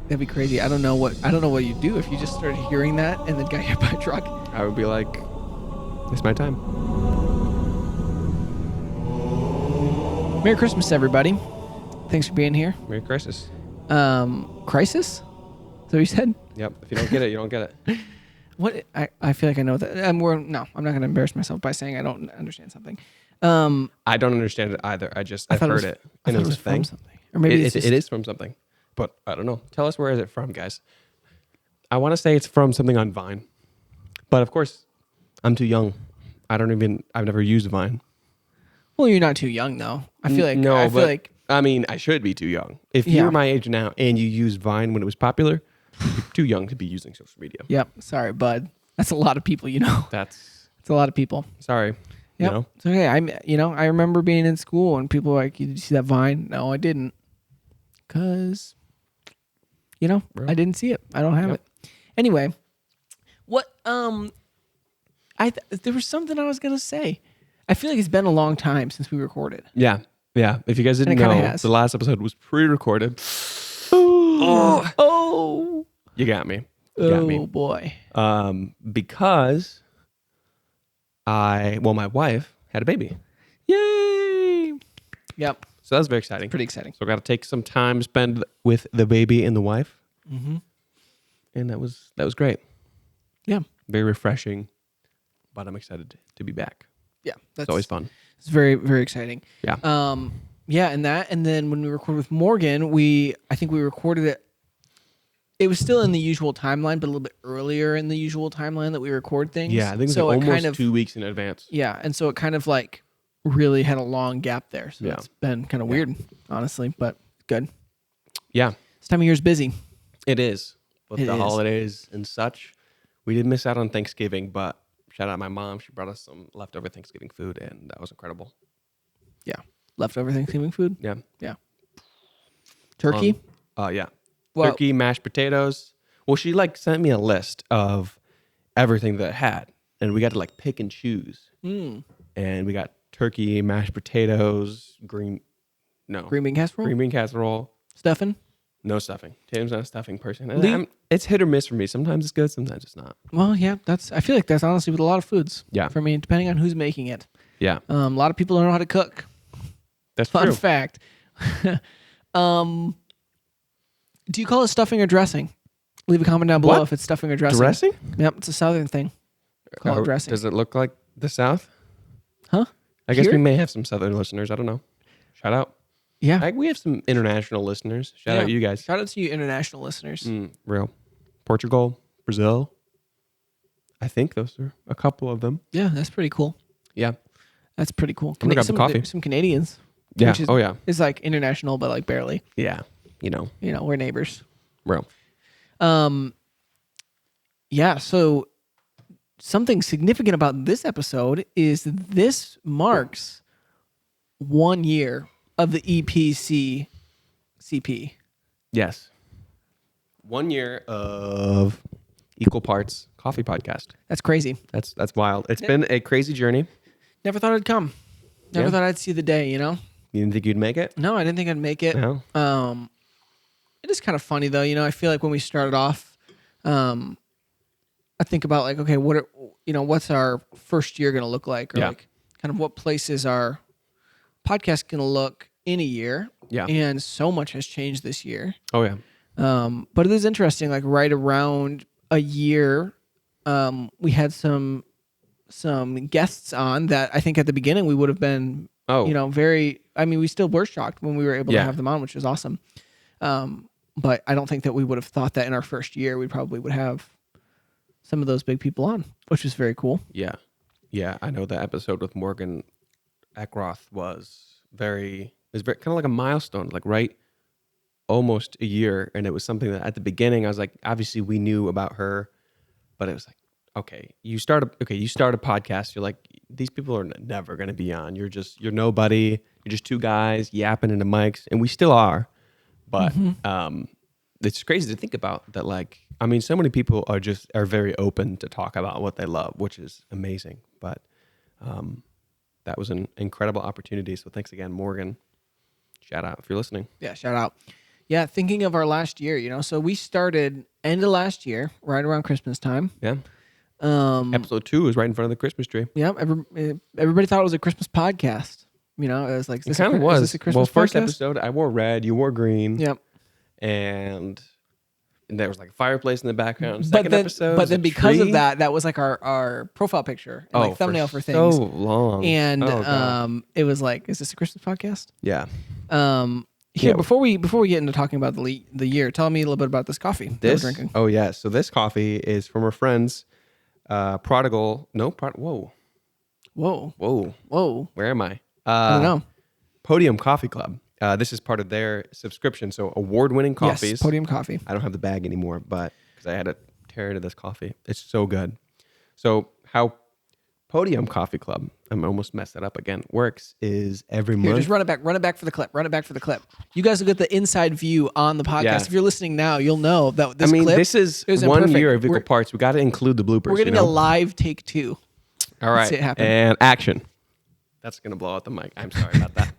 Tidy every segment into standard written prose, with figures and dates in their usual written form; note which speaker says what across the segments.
Speaker 1: That'd be crazy. I don't know what you'd do if you just started hearing that and then got hit by a truck.
Speaker 2: I would be like, it's my time.
Speaker 1: Merry Christmas, everybody. Thanks for being here.
Speaker 2: Merry Christmas.
Speaker 1: Crisis? Is that what you said?
Speaker 2: Yep. If you don't get it, you don't get it.
Speaker 1: What? I feel like I know that. I'm not going to embarrass myself by saying I don't understand something.
Speaker 2: I don't understand it either. I've heard it.
Speaker 1: And it was from something. Or maybe
Speaker 2: it is from something. But I don't know. Tell us, where is it from, guys? I want to say it's from something on Vine. But of course, I'm too young. I've never used Vine.
Speaker 1: Well, you're not too young, though. I feel like...
Speaker 2: No, I mean, I should be too young. If you're my age now and you used Vine when it was popular, you're too young to be using social media.
Speaker 1: Yep. Sorry, bud. That's a lot of people, you know.
Speaker 2: It's
Speaker 1: a lot of people.
Speaker 2: Sorry.
Speaker 1: Yep. You know? It's okay. I remember being in school and people were like, "Did you see that Vine?" No, I didn't. Because, I didn't see it. I don't have it. Anyway, what, there was something I was going to say. I feel like it's been a long time since we recorded.
Speaker 2: Yeah. Yeah. If you guys didn't know, the last episode was pre-recorded.
Speaker 1: Oh.
Speaker 2: You got me.
Speaker 1: Oh, boy.
Speaker 2: Because my wife had a baby.
Speaker 1: Yay. Yep.
Speaker 2: So that was very exciting.
Speaker 1: Pretty exciting.
Speaker 2: So I got to take some time to spend with the baby and the wife.
Speaker 1: Mm-hmm.
Speaker 2: And that was great.
Speaker 1: Yeah.
Speaker 2: Very refreshing. But I'm excited to be back.
Speaker 1: Yeah.
Speaker 2: It's always fun.
Speaker 1: It's very, very exciting.
Speaker 2: Yeah.
Speaker 1: Yeah, and then when we recorded with Morgan, I think we recorded it. It was still in the usual timeline, but a little bit earlier in the usual timeline that we record things.
Speaker 2: Yeah, I think it was almost 2 weeks in advance.
Speaker 1: Yeah, and so it kind of like really had a long gap there. So it's been kind of weird, honestly, but good.
Speaker 2: Yeah.
Speaker 1: This time of year is busy.
Speaker 2: It is. With the holidays and such. We did miss out on Thanksgiving, but shout out my mom. She brought us some leftover Thanksgiving food, and that was incredible.
Speaker 1: Yeah. Leftover Thanksgiving food?
Speaker 2: Yeah.
Speaker 1: Yeah. Turkey?
Speaker 2: Yeah.
Speaker 1: Well,
Speaker 2: turkey, mashed potatoes. Well, she sent me a list of everything that it had, and we got to pick and choose.
Speaker 1: Mm.
Speaker 2: And we got turkey, mashed potatoes, green
Speaker 1: bean casserole?
Speaker 2: Green bean casserole.
Speaker 1: Stuffing?
Speaker 2: No stuffing. Tatum's not a stuffing person. It's hit or miss for me. Sometimes it's good, sometimes it's not.
Speaker 1: Well, yeah, I feel like that's honestly with a lot of foods.
Speaker 2: Yeah.
Speaker 1: For me, depending on who's making it.
Speaker 2: Yeah.
Speaker 1: A lot of people don't know how to cook.
Speaker 2: That's
Speaker 1: Fun
Speaker 2: true.
Speaker 1: fact. Do you call it stuffing or dressing? Leave a comment down below if it's stuffing or dressing.
Speaker 2: Dressing?
Speaker 1: Yep, it's a southern thing. Call it dressing.
Speaker 2: Does it look like the South?
Speaker 1: Huh?
Speaker 2: I guess
Speaker 1: Here?
Speaker 2: we may have some Southern listeners. I don't know. Shout out.
Speaker 1: Yeah.
Speaker 2: We have some international listeners. Shout out you guys.
Speaker 1: Shout out to you international listeners.
Speaker 2: Real. Portugal, Brazil. I think those are a couple of them.
Speaker 1: Yeah, that's pretty cool.
Speaker 2: Yeah.
Speaker 1: That's pretty cool.
Speaker 2: I'm gonna grab the coffee.
Speaker 1: Some Canadians.
Speaker 2: Yeah.
Speaker 1: Which is,
Speaker 2: yeah.
Speaker 1: It's like international, but like barely.
Speaker 2: Yeah.
Speaker 1: We're neighbors.
Speaker 2: Real.
Speaker 1: Yeah, so something significant about this episode is this marks 1 year of the EPC CP.
Speaker 2: Yes. 1 year of equal parts coffee podcast.
Speaker 1: That's crazy.
Speaker 2: That's wild. It's been a crazy journey.
Speaker 1: Never thought it'd come. Never thought I'd see the day,
Speaker 2: You didn't think you'd make it?
Speaker 1: No, I didn't think I'd make it.
Speaker 2: No.
Speaker 1: It is kind of funny though. I feel like when we started off, I think about okay, what's our first year going to look like? Or kind of what place is our podcast going to look in a year?
Speaker 2: Yeah.
Speaker 1: And so much has changed this year.
Speaker 2: Oh, yeah.
Speaker 1: But it is interesting, right around a year, we had some guests on that I think at the beginning we would have been, we still were shocked when we were able to have them on, which was awesome. But I don't think that we would have thought that in our first year, we probably would have some of those big people on, which is very cool.
Speaker 2: Yeah. Yeah. I know the episode with Morgan Eckroth was very kind of like a milestone, right almost a year. And it was something that at the beginning, I was like, obviously we knew about her, but it was like, okay, you start a podcast. You're like, these people are never going to be on. You're nobody. You're just two guys yapping into mics, and we still are. But it's crazy to think about that. So many people are very open to talk about what they love, which is amazing. But that was an incredible opportunity. So thanks again, Morgan. Shout out if you're listening.
Speaker 1: Yeah, shout out. Yeah, thinking of our last year, so we started end of last year, right around Christmas time.
Speaker 2: Yeah. Episode 2 is right in front of the Christmas tree.
Speaker 1: Yeah, everybody thought it was a Christmas podcast. It was like,
Speaker 2: it kind of was.
Speaker 1: Is this a Christmas
Speaker 2: first
Speaker 1: podcast?
Speaker 2: episode, I wore red, you wore green.
Speaker 1: Yep.
Speaker 2: And there was like a fireplace in the background. Second episode,
Speaker 1: but then because of that was like our profile picture and like thumbnail for things.
Speaker 2: So long.
Speaker 1: And it was like, is this a Christmas podcast?
Speaker 2: Yeah.
Speaker 1: Before we get into talking about the year, tell me a little bit about this coffee that we're drinking.
Speaker 2: Oh yeah, so this coffee is from our friends, Whoa. Where am I?
Speaker 1: I don't know.
Speaker 2: Podium Coffee Club. This is part of their subscription, so award-winning coffees.
Speaker 1: Yes, Podium Coffee.
Speaker 2: I don't have the bag anymore, but because I had to tear into this coffee, it's so good. So how Podium Coffee Club, I'm almost messed that up again, works is every month.
Speaker 1: Just run it back for the clip. You guys will get the inside view on the podcast. Yeah. If you're listening now, you'll know that this clip.
Speaker 2: This is 1 year of Equal Parts. We got to include the bloopers.
Speaker 1: We're getting a live take 2.
Speaker 2: All right, see it happen. And action. That's gonna blow out the mic. I'm sorry about that.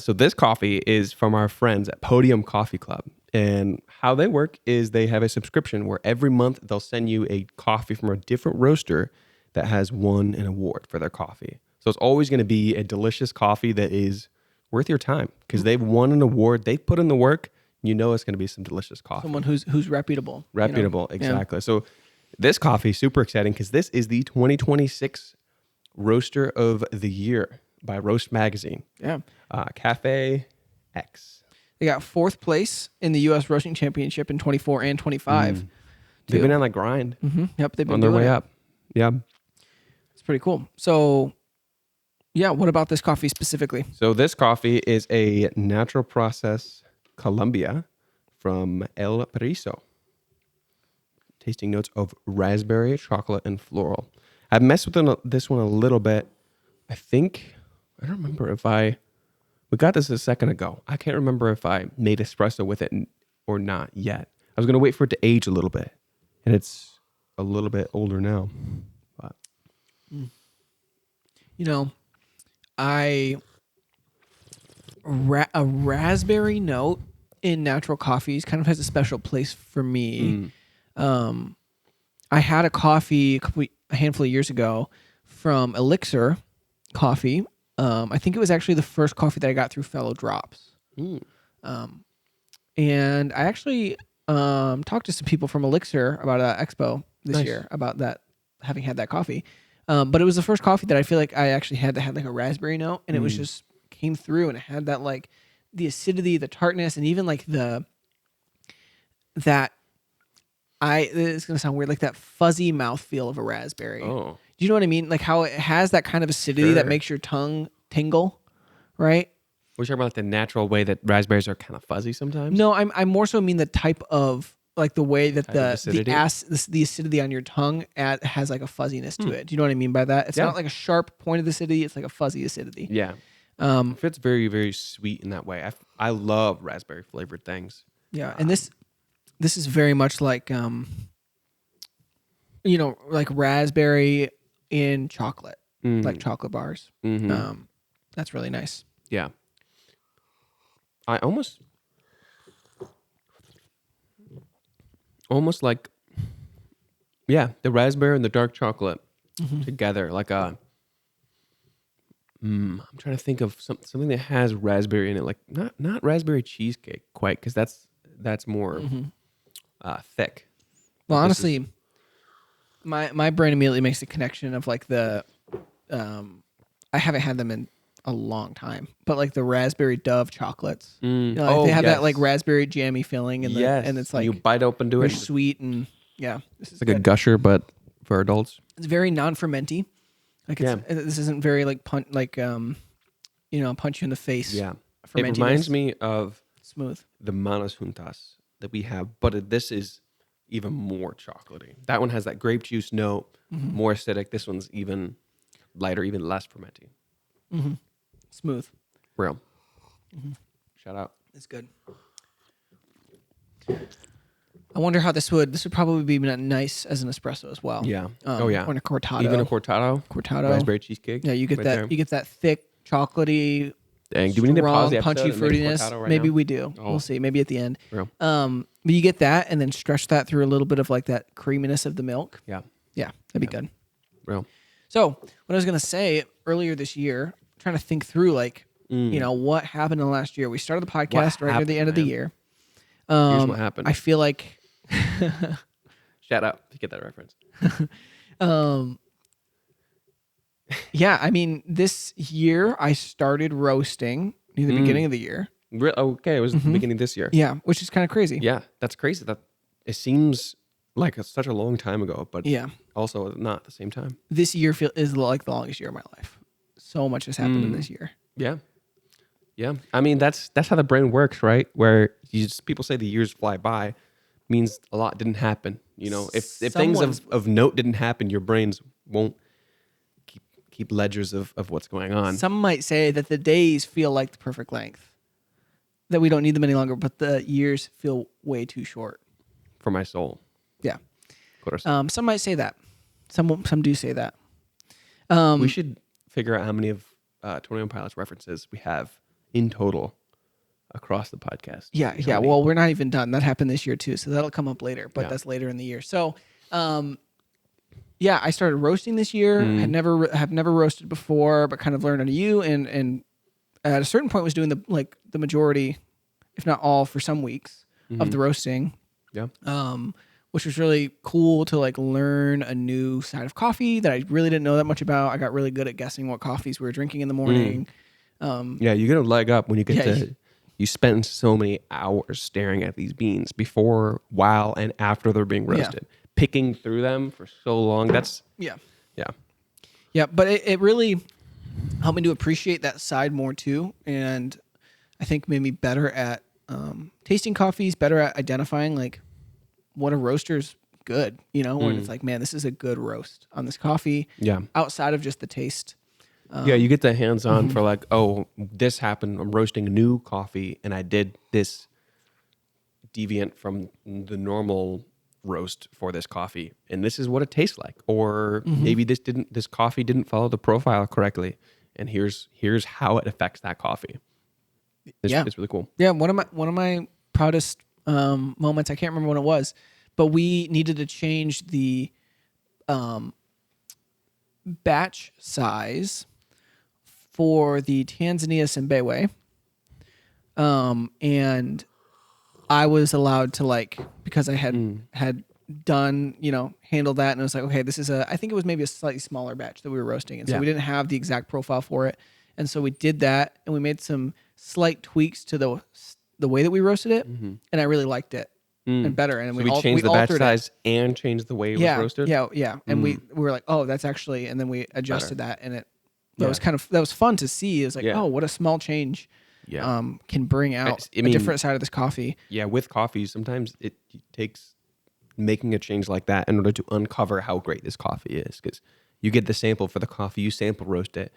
Speaker 2: So this coffee is from our friends at Podium Coffee Club. And how they work is they have a subscription where every month they'll send you a coffee from a different roaster that has won an award for their coffee. So it's always going to be a delicious coffee that is worth your time because they've won an award. They've put in the work. You know it's going to be some delicious coffee.
Speaker 1: Someone who's reputable.
Speaker 2: Reputable, exactly. Yeah. So this coffee is super exciting because this is the 2026 Roaster of the Year by Roast Magazine.
Speaker 1: Yeah.
Speaker 2: Cafe X.
Speaker 1: They got 4th place in the U.S. Roasting Championship in 24 and 25.
Speaker 2: They've been on that grind.
Speaker 1: Mm-hmm. Yep, they've been
Speaker 2: on their way up. Yeah.
Speaker 1: It's pretty cool. So, yeah, what about this coffee specifically?
Speaker 2: So this coffee is a natural process Colombia from El Periso. Tasting notes of raspberry, chocolate, and floral. I've messed with this one a little bit. I don't remember if we got this a second ago. I can't remember if I made espresso with it or not yet. I was going to wait for it to age a little bit. And it's a little bit older now. But.
Speaker 1: A raspberry note in natural coffees kind of has a special place for me. I had a coffee a handful of years ago from Elixir Coffee. I think it was actually the first coffee that I got through Fellow Drops. And I actually talked to some people from Elixir about Expo this year about that, having had that coffee. But it was the first coffee that I feel like I actually had that had like a raspberry note, and it was just came through, and it had that like the acidity, the tartness, and even like it's gonna sound weird, like that fuzzy mouthfeel of a raspberry.
Speaker 2: Oh.
Speaker 1: Do you know what I mean? Like how it has that kind of acidity that makes your tongue tingle, right?
Speaker 2: We're talking about the natural way that raspberries are kind of fuzzy sometimes.
Speaker 1: No, I'm more so mean the type of like the way that the acidity on your tongue has like a fuzziness to it. Do you know what I mean by that? It's not like a sharp point of acidity. It's like a fuzzy acidity.
Speaker 2: Yeah. It's very, very sweet in that way. I love raspberry flavored things.
Speaker 1: Yeah, and this is very much like like raspberry in chocolate, like chocolate bars. Mm-hmm. That's really nice.
Speaker 2: Yeah. I almost like, the raspberry and the dark chocolate together, like a. I'm trying to think of something that has raspberry in it, like not raspberry cheesecake quite, because that's more thick.
Speaker 1: Well, honestly, my brain immediately makes the connection of like the, I haven't had them in a long time, but like the raspberry Dove chocolates, they have that like raspberry jammy filling, and and it's like
Speaker 2: you bite open to it,
Speaker 1: sweet, and this is
Speaker 2: like a gusher, but for adults.
Speaker 1: It's very non-fermenty. Like this isn't very like punch you in the face.
Speaker 2: Yeah, it reminds me of
Speaker 1: smooth
Speaker 2: the Manos Juntas that we have, but this is even more chocolatey. That one has that grape juice note, more acidic. This one's even lighter, even less fermenty.
Speaker 1: Mm-hmm. Smooth.
Speaker 2: Real. Shout out.
Speaker 1: It's good. I wonder how this would probably be nice as an espresso as well.
Speaker 2: Yeah.
Speaker 1: Or in a cortado.
Speaker 2: Even a cortado. Raspberry cheesecake.
Speaker 1: Yeah, you get
Speaker 2: right
Speaker 1: that.
Speaker 2: there.
Speaker 1: You get that thick, chocolatey,
Speaker 2: Dang, do we need to pause
Speaker 1: strong,
Speaker 2: the
Speaker 1: punchy
Speaker 2: episode and make a
Speaker 1: fruitiness.
Speaker 2: cortado right
Speaker 1: Maybe
Speaker 2: now?
Speaker 1: we do.
Speaker 2: Oh.
Speaker 1: We'll see. Maybe at the end.
Speaker 2: Real.
Speaker 1: But you get that, and then stretch that through a little bit of like that creaminess of the milk.
Speaker 2: Yeah.
Speaker 1: Yeah, that'd be good.
Speaker 2: Real.
Speaker 1: So what I was gonna say earlier this year, trying to think through like what happened in the last year. We started the podcast right near the end of the year.
Speaker 2: Here's what happened.
Speaker 1: I feel like
Speaker 2: Shout out to get that reference.
Speaker 1: yeah, I mean, this year I started roasting near the beginning of the year.
Speaker 2: Okay, it was the beginning of this year.
Speaker 1: Yeah, which is kind of crazy.
Speaker 2: Yeah, that's crazy. That it seems like such a long time ago, but
Speaker 1: yeah,
Speaker 2: also not at the same time.
Speaker 1: This year is like the longest year of my life. So much has happened in this year.
Speaker 2: Yeah. Yeah. I mean, that's how the brain works, right? Where people say the years fly by means a lot didn't happen. You know, if things of note didn't happen, your brains won't keep ledgers of what's going on.
Speaker 1: Some might say that the days feel like the perfect length, that we don't need them any longer, but the years feel way too short.
Speaker 2: For my soul.
Speaker 1: Yeah.
Speaker 2: Some
Speaker 1: might say that. Some do say that.
Speaker 2: We should figure out how many of 21 Pilots references we have in total across the podcast.
Speaker 1: Yeah, yeah. Well, we're not even done. That happened this year too, so that'll come up later. But that's later in the year. So, yeah, I started roasting this year. Have never roasted before, but kind of learned under you, and at a certain point was doing the majority, if not all, for some weeks of the roasting.
Speaker 2: Yeah.
Speaker 1: Which was really cool to like learn a new side of coffee that I really didn't know that much about. I got really good at guessing what coffees we were drinking in the morning.
Speaker 2: Yeah, you get a leg up when you get to. You spend so many hours staring at these beans before, while, and after they're being roasted, picking through them for so long. That's yeah.
Speaker 1: But it really helped me to appreciate that side more too, and I think made me better at tasting coffees, better at identifying like what a roaster's good. You know, when it's like, man, this is a good roast on this coffee.
Speaker 2: Yeah.
Speaker 1: Outside of just the taste.
Speaker 2: Yeah, you get the hands-on for like, oh, this happened. I'm roasting a new coffee, and I did this deviant from the normal roast for this coffee, and this is what it tastes like. Or maybe this coffee didn't follow the profile correctly, and here's how it affects that coffee. It's really cool.
Speaker 1: Yeah, one of my proudest moments. I can't remember when it was, but we needed to change the batch size for the Tanzania Sembewe. And I was allowed to like, because I had done, handled that, and it was like, okay, this is I think it was maybe a slightly smaller batch that we were roasting. And so we didn't have the exact profile for it. And so we did that, and we made some slight tweaks to the way that we roasted it. And I really liked it and better. And
Speaker 2: so we changed the batch size and changed the way it was roasted?
Speaker 1: Yeah. And we were like, oh, that's actually, and then we adjusted that, and that was fun to see. It was like, oh, what a small change can bring out a different side of this coffee.
Speaker 2: Yeah, with coffee, sometimes it takes making a change like that in order to uncover how great this coffee is. Because you get the sample for the coffee, you sample roast it.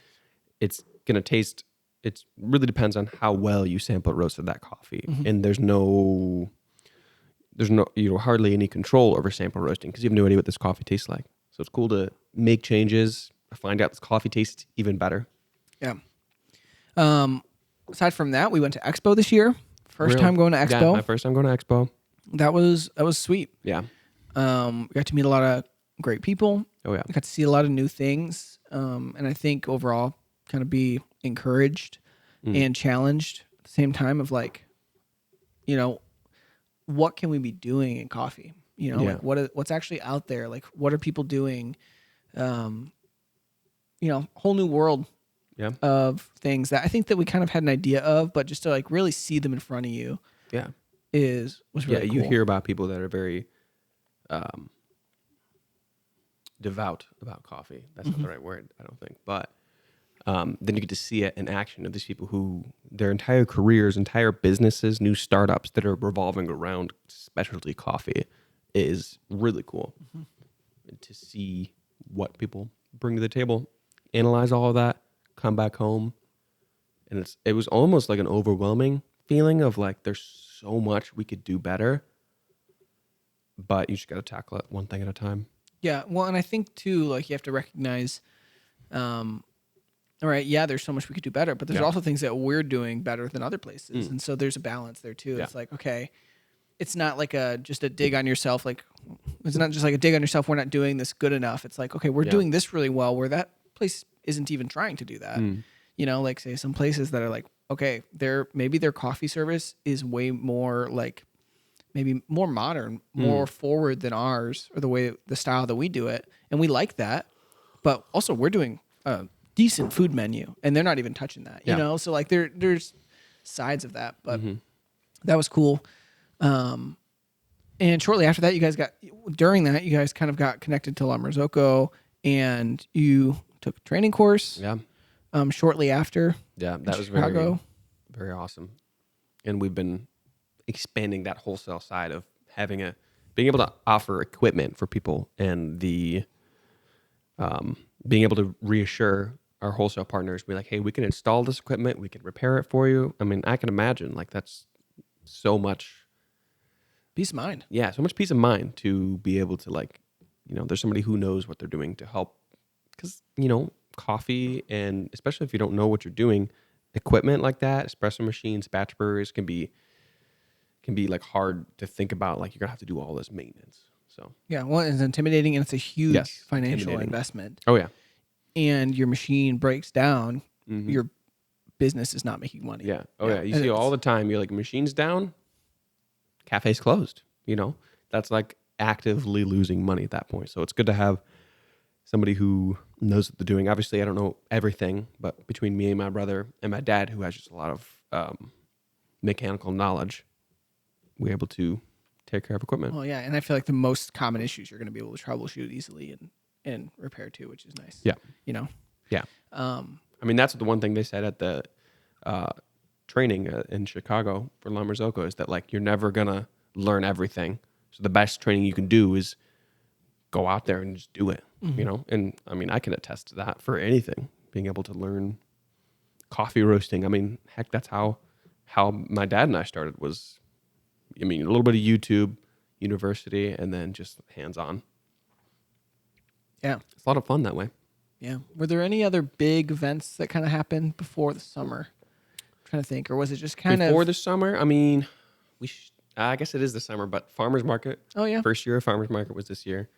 Speaker 2: It's going to taste, it really depends on how well you sample roasted that coffee. And there's no hardly any control over sample roasting because you have no idea what this coffee tastes like. So it's cool to make changes, find out this coffee tastes even better.
Speaker 1: Yeah. Aside from that, we went to Expo this year. First time going to Expo.
Speaker 2: Yeah, my first time going to Expo.
Speaker 1: That was sweet.
Speaker 2: Yeah.
Speaker 1: We got to meet a lot of great people.
Speaker 2: Oh yeah.
Speaker 1: We got to see a lot of new things. And I think overall kind of be encouraged and challenged at the same time of like, what can we be doing in coffee? Like what's actually out there? Like what are people doing? Whole new world of things that I think that we kind of had an idea of, but just to like really see them in front of you.
Speaker 2: Yeah.
Speaker 1: was really cool.
Speaker 2: You hear about people that are very devout about coffee. That's not the right word, I don't think. But then you get to see it in action of these people who their entire careers, entire businesses, new startups that are revolving around specialty coffee is really cool. To see what people bring to the table, analyze all of that, come back home. And it was almost like an overwhelming feeling of like there's so much we could do better. but you just got to tackle it one thing at a time.
Speaker 1: Yeah. Well, and I think too, like you have to recognize, all right, yeah, there's so much we could do better, but there's also things that we're doing better than other places. And so there's a balance there too. It's like, okay, it's not like just a dig on yourself. Like it's not just like a dig on yourself. We're not doing this good enough. It's like, okay, we're doing this really well where that place isn't even trying to do that. You know, like say some places that are like, okay, maybe their coffee service is way more like maybe more modern, more forward than ours or the style that we do it. And we like that, but also we're doing a decent food menu and they're not even touching that, you know? So like there's sides of that, but that was cool. And shortly after that, you guys kind of got connected to La Marzocco and you took a training course.
Speaker 2: Yeah.
Speaker 1: Shortly after.
Speaker 2: Yeah. That was very, very awesome. And we've been expanding that wholesale side of being able to offer equipment for people and being able to reassure our wholesale partners, be like, hey, we can install this equipment. We can repair it for you. I mean, I can imagine like that's so much
Speaker 1: peace of mind.
Speaker 2: Yeah, so much peace of mind to be able to like, you know, there's somebody who knows what they're doing to help. Because, you know, coffee and especially if you don't know what you're doing, equipment like that, espresso machines, batch brewers can be like hard to think about. Like you're gonna have to do all this maintenance. So
Speaker 1: yeah, well, it's intimidating and it's a huge financial investment.
Speaker 2: Oh yeah,
Speaker 1: and your machine breaks down, your business is not making money.
Speaker 2: Yeah. Oh yeah, you see all the time. You're like, machine's down, cafe's closed. You know, that's like actively losing money at that point. So it's good to have somebody who knows what they're doing. Obviously, I don't know everything, but between me and my brother and my dad, who has just a lot of mechanical knowledge, we're able to take care of equipment.
Speaker 1: Well, yeah, and I feel like the most common issues you're going to be able to troubleshoot easily and repair too, which is nice.
Speaker 2: Yeah.
Speaker 1: You know?
Speaker 2: Yeah. I mean, that's the one thing they said at the training in Chicago for La Marzocco is that like you're never going to learn everything. So the best training you can do is go out there and just do it, you know? And I mean, I can attest to that for anything, being able to learn coffee roasting. I mean, heck, that's how my dad and I started was, I mean, a little bit of YouTube, university, and then just hands-on.
Speaker 1: Yeah.
Speaker 2: It's a lot of fun that way.
Speaker 1: Yeah. Were there any other big events that kind of happened before the summer? I'm trying to think. Or was it just kind of...
Speaker 2: Before the summer? I mean, I guess it is the summer, but Farmers Market.
Speaker 1: Oh, yeah.
Speaker 2: First year of Farmers Market was this year.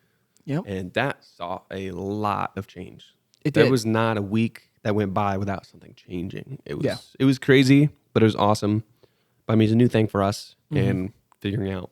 Speaker 1: Yep.
Speaker 2: And that saw a lot of change.
Speaker 1: It did.
Speaker 2: There was not a week that went by without something changing. It was crazy, but it was awesome. But I mean, it's a new thing for us and figuring out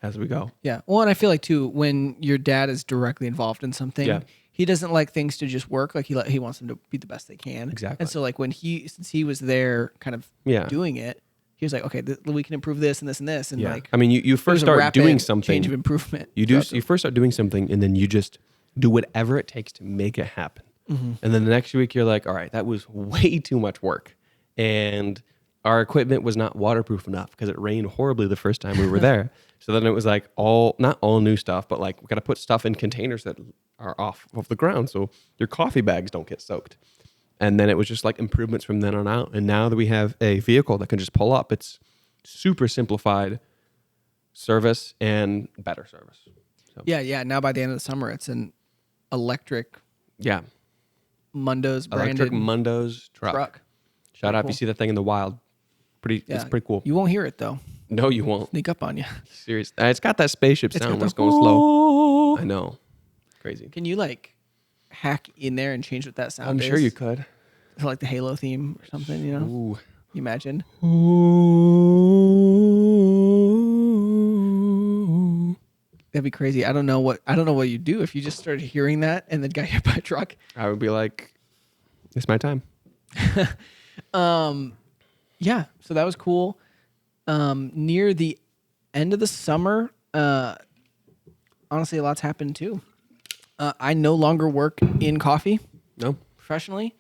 Speaker 2: as we go.
Speaker 1: Yeah. Well, and I feel like too, when your dad is directly involved in something, he doesn't like things to just work. Like he wants them to be the best they can.
Speaker 2: Exactly.
Speaker 1: And so like since he was there kind of doing it, he was like, okay, we can improve this and this and this. And like,
Speaker 2: I mean, you first start doing something.
Speaker 1: Change of improvement.
Speaker 2: You first start doing something and then you just do whatever it takes to make it happen. And then the next week you're like, all right, that was way too much work. And our equipment was not waterproof enough because it rained horribly the first time we were there. So then it was like not all new stuff, but like we got to put stuff in containers that are off of the ground so your coffee bags don't get soaked. And then it was just like improvements from then on out. And now that we have a vehicle that can just pull up, it's super simplified service and better service. So.
Speaker 1: Yeah. Now by the end of the summer, it's an electric.
Speaker 2: Yeah.
Speaker 1: Mundo's branded.
Speaker 2: Electric Mundo's truck. Shout out if you see that thing in the wild. It's pretty cool.
Speaker 1: You won't hear it though.
Speaker 2: No, you won't.
Speaker 1: Sneak up on you.
Speaker 2: Seriously. It's got that spaceship sound when it's going slow. I know. Crazy.
Speaker 1: Can you like hack in there and change what that sound
Speaker 2: I'm
Speaker 1: is?
Speaker 2: sure you could.
Speaker 1: So like the Halo theme or something, you know?
Speaker 2: Ooh.
Speaker 1: You imagine? That'd be crazy. I don't know what you'd do if you just started hearing that and then got hit by a truck.
Speaker 2: I would be like, it's my time.
Speaker 1: Yeah, so that was cool. Near the end of the summer, honestly, a lot's happened too. I no longer work in coffee.
Speaker 2: No.
Speaker 1: Professionally.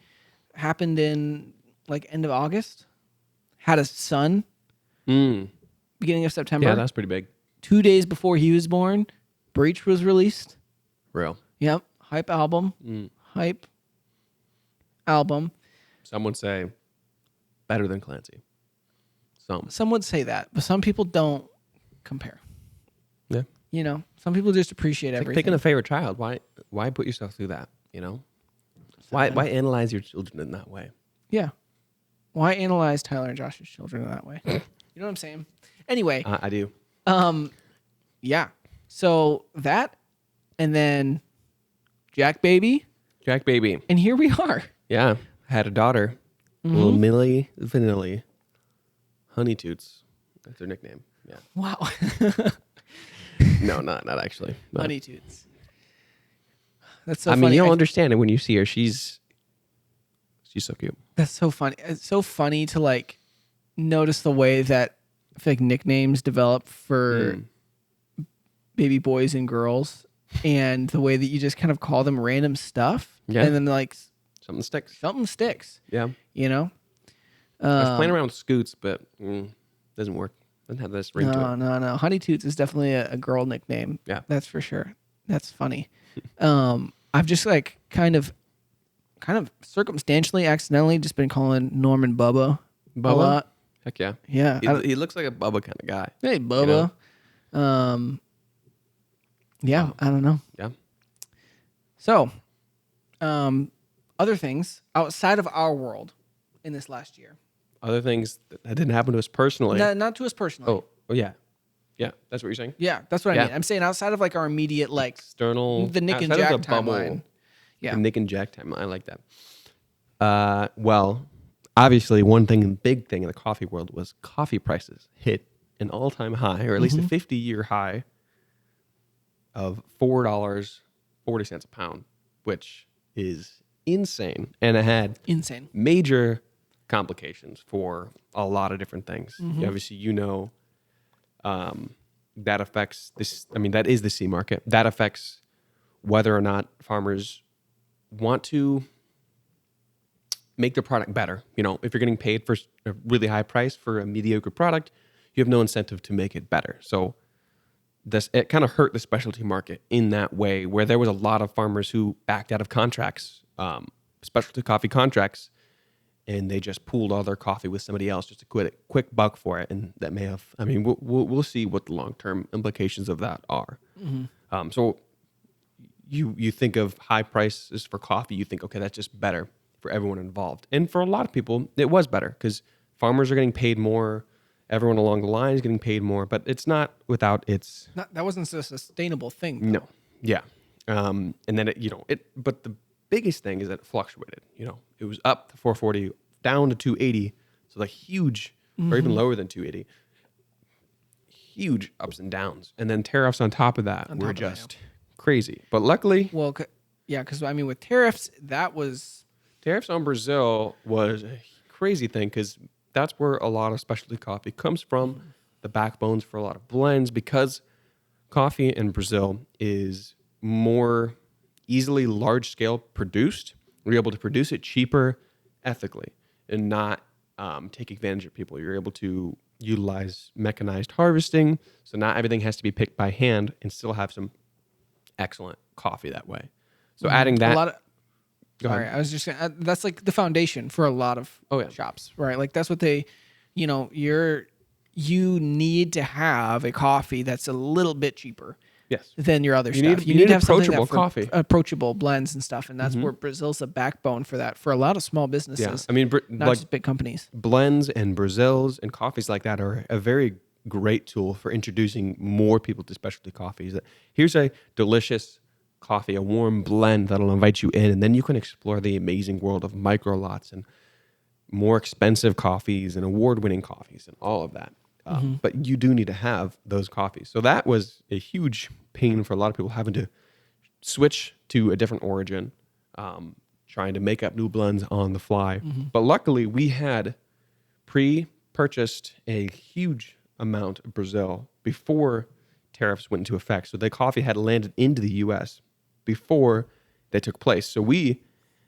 Speaker 1: Happened in like end of August. Had a son. Beginning of September.
Speaker 2: Yeah, that's pretty big.
Speaker 1: 2 days before he was born, Breach was released.
Speaker 2: Real.
Speaker 1: Yep. Hype album. Hype album.
Speaker 2: Some would say better than Clancy.
Speaker 1: Some would say that, but some people don't compare.
Speaker 2: Yeah.
Speaker 1: You know, some people just appreciate
Speaker 2: It's
Speaker 1: everything.
Speaker 2: like picking a favorite child. Why put yourself through that? You know, why analyze your children in that way?
Speaker 1: Yeah. Why analyze Tyler and Josh's children in that way? You know what I'm saying? Anyway.
Speaker 2: I do.
Speaker 1: Yeah. So that, and then Jack Baby.
Speaker 2: Jack Baby.
Speaker 1: And here we are.
Speaker 2: Yeah. Had a daughter. Little Millie Vanilli. Honey Toots. That's her nickname. Yeah.
Speaker 1: Wow.
Speaker 2: No, not actually. But.
Speaker 1: Honey Toots. That's so
Speaker 2: I
Speaker 1: funny.
Speaker 2: mean, you'll understand it when you see her. She's so cute.
Speaker 1: That's so funny. It's so funny to like notice the way that I feel like nicknames develop for baby boys and girls, and the way that you just kind of call them random stuff.
Speaker 2: Yeah.
Speaker 1: And then like
Speaker 2: something sticks.
Speaker 1: Something sticks.
Speaker 2: Yeah.
Speaker 1: You know?
Speaker 2: I was playing around with Scoots, but doesn't work. Doesn't have this ring to it.
Speaker 1: No. Honey Toots is definitely a girl nickname.
Speaker 2: Yeah.
Speaker 1: That's for sure. That's funny. I've just like kind of circumstantially, accidentally just been calling Norman Bubba a lot.
Speaker 2: Heck yeah.
Speaker 1: Yeah.
Speaker 2: He looks like a Bubba kind of guy.
Speaker 1: Hey, Bubba. You know? Yeah, I don't know.
Speaker 2: Yeah.
Speaker 1: So, other things outside of our world in this last year.
Speaker 2: Other things that didn't happen to us personally.
Speaker 1: Not to us personally.
Speaker 2: Oh, yeah. Yeah, that's what you're saying?
Speaker 1: Yeah, that's what I mean. I'm saying outside of like our immediate like
Speaker 2: external,
Speaker 1: the Nick and Jack timeline.
Speaker 2: Yeah, the Nick and Jack timeline. I like that. Well, obviously, big thing in the coffee world was coffee prices hit an all-time high, or at least a 50-year high of $4.40 a pound, which is insane, and it had major complications for a lot of different things. Obviously, that affects this. I mean, that is the C market. That affects whether or not farmers want to make their product better. You know, if you're getting paid for a really high price for a mediocre product, you have no incentive to make it better. So it kind of hurt the specialty market in that way, where there was a lot of farmers who backed out of contracts, specialty coffee contracts, and they just pooled all their coffee with somebody else just to quick buck for it. And that may have, I mean, we'll see what the long-term implications of that are. So you think of high prices for coffee, you think, okay, that's just better for everyone involved. And for a lot of people, it was better because farmers are getting paid more. Everyone along the line is getting paid more, but it's not without its...
Speaker 1: That wasn't a sustainable thing, though.
Speaker 2: No. Yeah. And then, but the biggest thing is that it fluctuated. You know, it was up to 440, down to 280. So like huge, or even lower than 280. Huge ups and downs. And then tariffs on top of that were just crazy. But luckily...
Speaker 1: Well, yeah, because I mean, with tariffs, that was...
Speaker 2: Tariffs on Brazil was a crazy thing because that's where a lot of specialty coffee comes from, the backbones for a lot of blends, because coffee in Brazil is more easily large-scale produced. We're able to produce it cheaper, ethically, and not take advantage of people. You're able to utilize mechanized harvesting, so not everything has to be picked by hand, and still have some excellent coffee that way. So adding that...
Speaker 1: Sorry, I was just gonna, that's like the foundation for a lot of shops, right? Like that's what they, you need to have a coffee that's a little bit cheaper than your other stuff. You need to have
Speaker 2: approachable coffee,
Speaker 1: approachable blends and stuff, and that's where Brazil's the backbone for that for a lot of small businesses.
Speaker 2: Yeah. I mean,
Speaker 1: not just big companies.
Speaker 2: Blends and Brazils and coffees like that are a very great tool for introducing more people to specialty coffees. Here's a delicious coffee, a warm blend that'll invite you in, and then you can explore the amazing world of micro lots and more expensive coffees and award-winning coffees and all of that. But you do need to have those coffees. So that was a huge pain for a lot of people, having to switch to a different origin, trying to make up new blends on the fly. But luckily, we had pre-purchased a huge amount of Brazil before tariffs went into effect. So the coffee had landed into the U.S. before they took place. So we,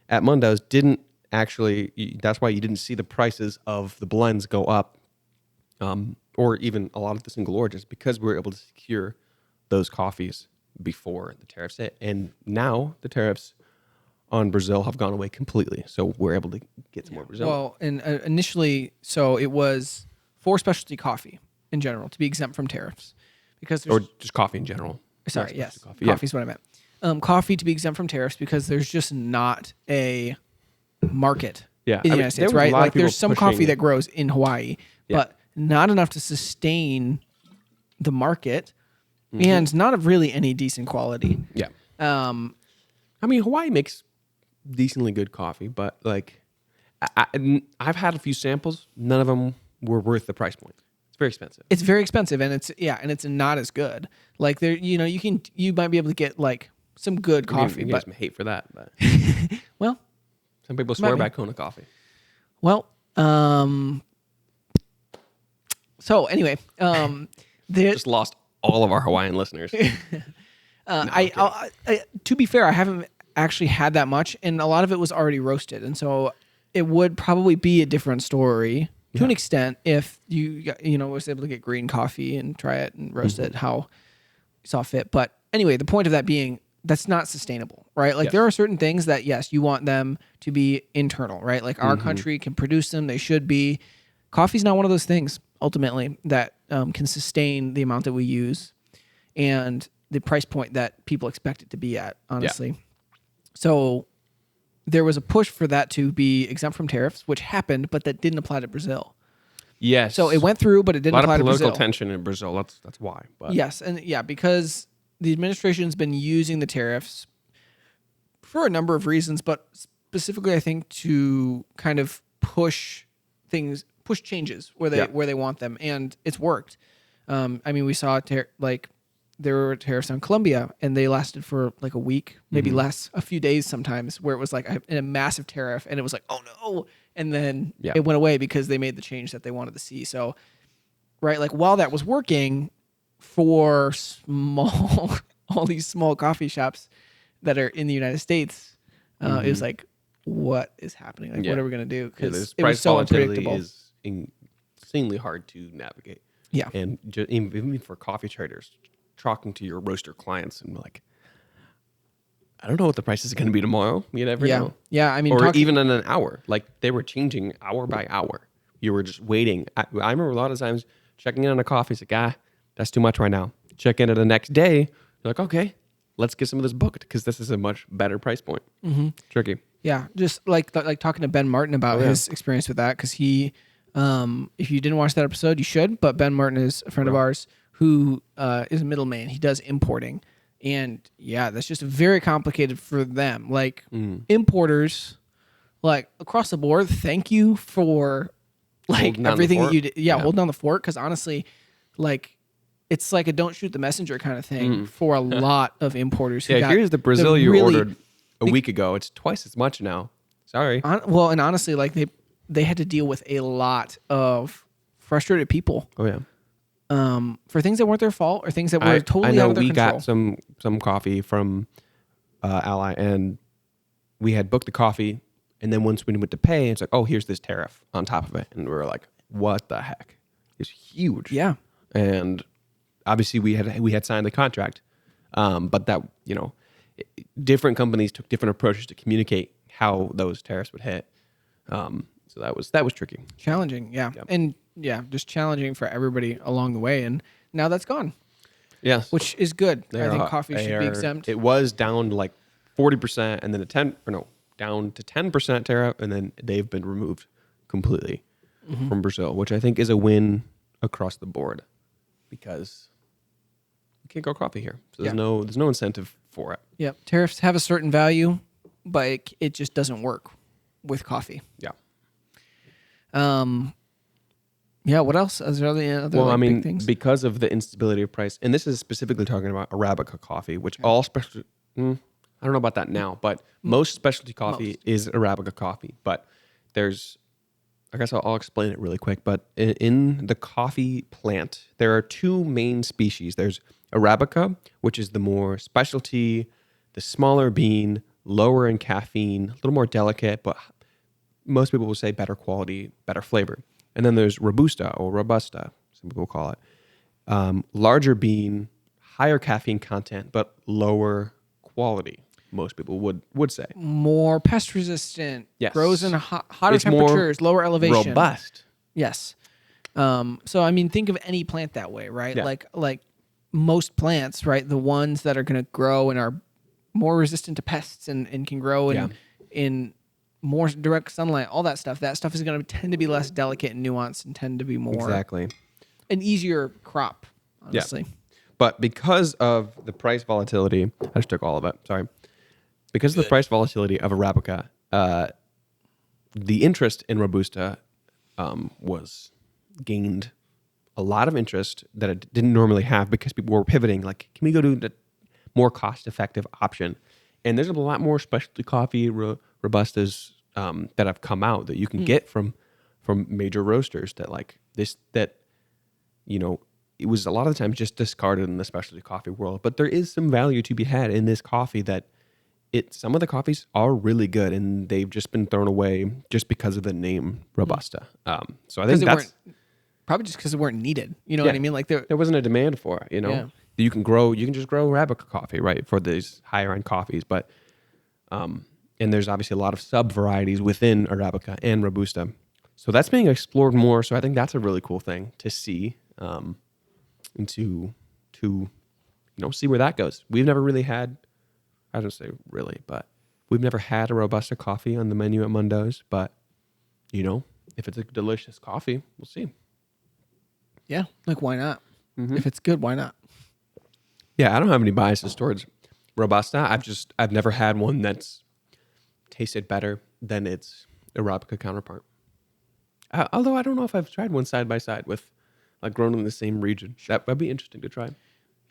Speaker 2: at Mundo's, didn't actually, that's why you didn't see the prices of the blends go up, or even a lot of the single origins, because we were able to secure those coffees before the tariffs hit. And now the tariffs on Brazil have gone away completely. So we're able to get some more Brazil.
Speaker 1: Well, and initially, so it was for specialty coffee in general to be exempt from tariffs. because
Speaker 2: or just coffee in general.
Speaker 1: Sorry, yes, coffee's what I meant. Coffee to be exempt from tariffs because there's just not a market in the United States, right? Like there's some coffee that grows in Hawaii, but not enough to sustain the market, and not of really any decent quality.
Speaker 2: Yeah. I mean, Hawaii makes decently good coffee, but like I've had a few samples. None of them were worth the price point. It's very expensive.
Speaker 1: It's very expensive, and it's not as good. Like there, you might be able to get like some good coffee,
Speaker 2: you
Speaker 1: but
Speaker 2: some hate for that. But
Speaker 1: well,
Speaker 2: some people swear by Kona coffee.
Speaker 1: Well, so anyway,
Speaker 2: just lost all of our Hawaiian listeners.
Speaker 1: To be fair, I haven't actually had that much, and a lot of it was already roasted, and so it would probably be a different story to an extent if you was able to get green coffee and try it and roast it how you saw fit. But anyway, the point of that being that's not sustainable, right? Like there are certain things that yes, you want them to be internal, right? Like our country can produce them; they should be. Coffee's not one of those things ultimately that can sustain the amount that we use and the price point that people expect it to be at, honestly. Yeah. So there was a push for that to be exempt from tariffs, which happened, but that didn't apply to Brazil.
Speaker 2: Yes.
Speaker 1: So it went through, but it didn't apply to Brazil. A lot of political
Speaker 2: tension in Brazil. That's why. But.
Speaker 1: Yes, and because the administration's been using the tariffs for a number of reasons, but specifically, I think to kind of push changes where they want them, and it's worked. I mean, we saw there were tariffs on Colombia, and they lasted for like a week, maybe less, a few days sometimes, where it was like a massive tariff, and it was like, oh no, and then it went away because they made the change that they wanted to see. So, right, like while that was working for all these small coffee shops that are in the United States, it was like, what is happening? Like, what are we going to do? Because it was so unpredictable.
Speaker 2: Is insanely hard to navigate.
Speaker 1: Yeah.
Speaker 2: And even for coffee traders, talking to your roaster clients and like, I don't know what the price is going to be tomorrow. You never know.
Speaker 1: Yeah, I mean,
Speaker 2: or even in an hour. Like they were changing hour by hour. You were just waiting. I remember a lot of times checking in on a coffee. It's like, that's too much right now. Check in the next day. You're like, okay, let's get some of this booked because this is a much better price point. Tricky.
Speaker 1: Yeah, just like talking to Ben Martin about his experience with that, because he, if you didn't watch that episode, you should. But Ben Martin is a friend of ours who is a middleman. He does importing, and that's just very complicated for them. Like importers, like across the board, thank you for like everything that you did. Yeah, holding down the fort, because honestly, like. It's like a don't shoot the messenger kind of thing for a lot of importers.
Speaker 2: Here's the Brazil you ordered a week ago. It's twice as much now. Sorry.
Speaker 1: Well, and honestly, like they had to deal with a lot of frustrated people.
Speaker 2: Oh yeah.
Speaker 1: For things that weren't their fault or things that were totally out of their control.
Speaker 2: I know we got some coffee from Ally, and we had booked the coffee, and then once we went to pay, it's like, oh, here's this tariff on top of it, and we were like, what the heck? It's huge.
Speaker 1: Yeah.
Speaker 2: And obviously, we had signed the contract, but that different companies took different approaches to communicate how those tariffs would hit. So that was tricky,
Speaker 1: challenging, and just challenging for everybody along the way. And now that's gone.
Speaker 2: Yes,
Speaker 1: which is good. I think coffee should be exempt.
Speaker 2: It was down to like 40%, and then down to 10% tariff, and then they've been removed completely from Brazil, which I think is a win across the board because. Can't grow coffee here, so there's no incentive for it.
Speaker 1: Yeah, tariffs have a certain value, but it just doesn't work with coffee.
Speaker 2: Yeah.
Speaker 1: What else? Is there other big things?
Speaker 2: Because of the instability of price, and this is specifically talking about Arabica coffee, which all specialty. I don't know about that now, but most specialty coffee is Arabica coffee. But I guess I'll explain it really quick. But in the coffee plant, there are two main species. There's Arabica, which is the more specialty, the smaller bean, lower in caffeine, a little more delicate, but most people will say better quality, better flavor. And then there's Robusta or Robusta, some people call it. Larger bean, higher caffeine content, but lower quality, most people would say.
Speaker 1: More pest resistant, grows in hotter
Speaker 2: it's
Speaker 1: temperatures, lower elevation.
Speaker 2: Robust.
Speaker 1: Yes. So, I mean, think of any plant that way, right?
Speaker 2: Yeah.
Speaker 1: Like most plants, right? The ones that are going to grow and are more resistant to pests and can grow in more direct sunlight, all that stuff is going to tend to be less delicate and nuanced and tend to be more an easier crop, honestly.
Speaker 2: Yeah. But because of the price volatility, I just took all of it. Sorry. Because of the price volatility of Arabica, the interest in Robusta was gained a lot of interest that it didn't normally have because people were pivoting. Like, can we go to the more cost-effective option? And there's a lot more specialty coffee Robustas that have come out that you can get from major roasters that like this, that, you know, it was a lot of the times just discarded in the specialty coffee world. But there is some value to be had in this coffee that some of the coffees are really good and they've just been thrown away just because of the name Robusta. So I think that's
Speaker 1: probably just because they weren't needed. You know what I mean? Like
Speaker 2: there wasn't a demand for it, you know? Yeah. You can just grow Arabica coffee, right? For these higher end coffees. But, and there's obviously a lot of sub varieties within Arabica and Robusta. So that's being explored more. So I think that's a really cool thing to see, and to see where that goes. We've never really had, I don't say really, but we've never had a Robusta coffee on the menu at Mundo's. But, if it's a delicious coffee, we'll see.
Speaker 1: Yeah, like why not? Mm-hmm. If it's good, why not?
Speaker 2: Yeah, I don't have any biases towards Robusta. I've never had one that's tasted better than its Arabica counterpart. Although I don't know if I've tried one side by side with like grown in the same region. That'd be interesting to try.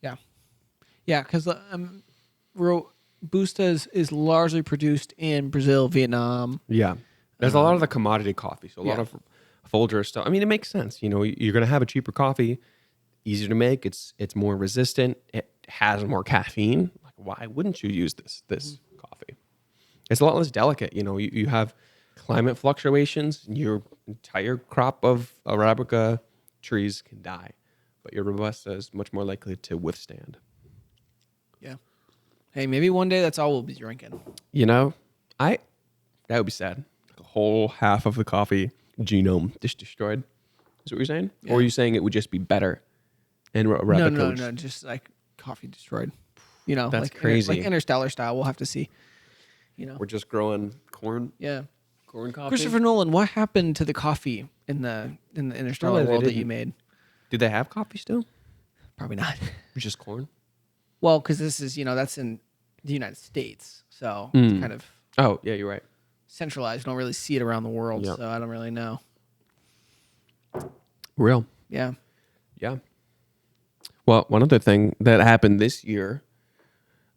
Speaker 1: Yeah, because Robusta is largely produced in Brazil, Vietnam.
Speaker 2: Yeah, there's a lot of the commodity coffee, so a lot of Folger stuff. I mean, it makes sense. You're going to have a cheaper coffee, easier to make. It's more resistant. It has more caffeine. Like, why wouldn't you use this coffee? It's a lot less delicate. You have climate fluctuations. Your entire crop of Arabica trees can die, but your Robusta is much more likely to withstand.
Speaker 1: Yeah. Hey, maybe one day that's all we'll be drinking.
Speaker 2: That would be sad. A whole half of the coffee genome just destroyed. Is what you're saying? Yeah. Or are you saying it would just be better? And Arabica
Speaker 1: no, just like coffee destroyed. That's
Speaker 2: like crazy.
Speaker 1: Like Interstellar style. We'll have to see.
Speaker 2: We're just growing corn.
Speaker 1: Yeah,
Speaker 2: corn coffee.
Speaker 1: Christopher Nolan, what happened to the coffee in the Interstellar world that you made?
Speaker 2: Do they have coffee still?
Speaker 1: Probably not.
Speaker 2: Just corn.
Speaker 1: Well, because this is that's in the United States, so it's kind of.
Speaker 2: Oh yeah, you're right.
Speaker 1: Centralized. You don't really see it around the world, so I don't really know.
Speaker 2: Real.
Speaker 1: Yeah.
Speaker 2: Yeah. Well, one other thing that happened this year,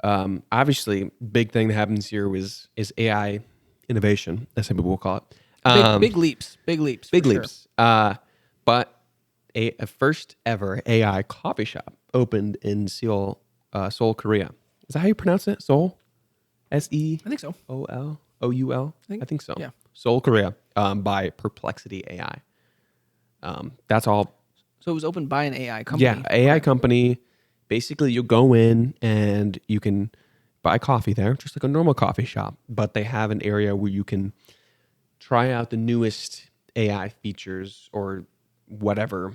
Speaker 2: obviously, big thing that happened this year is AI innovation, as some people will call it.
Speaker 1: Big leaps. Big leaps.
Speaker 2: Big leaps. Sure. But a first ever AI coffee shop opened in Seoul, Korea. Is that how you pronounce it? Seoul? S-E?
Speaker 1: I think so.
Speaker 2: O-L? O-U-L? I think so.
Speaker 1: Yeah.
Speaker 2: Seoul, Korea, by Perplexity AI. That's all.
Speaker 1: So it was opened by an AI company.
Speaker 2: Yeah, AI company. Basically, you go in and you can buy coffee there, just like a normal coffee shop. But they have an area where you can try out the newest AI features or whatever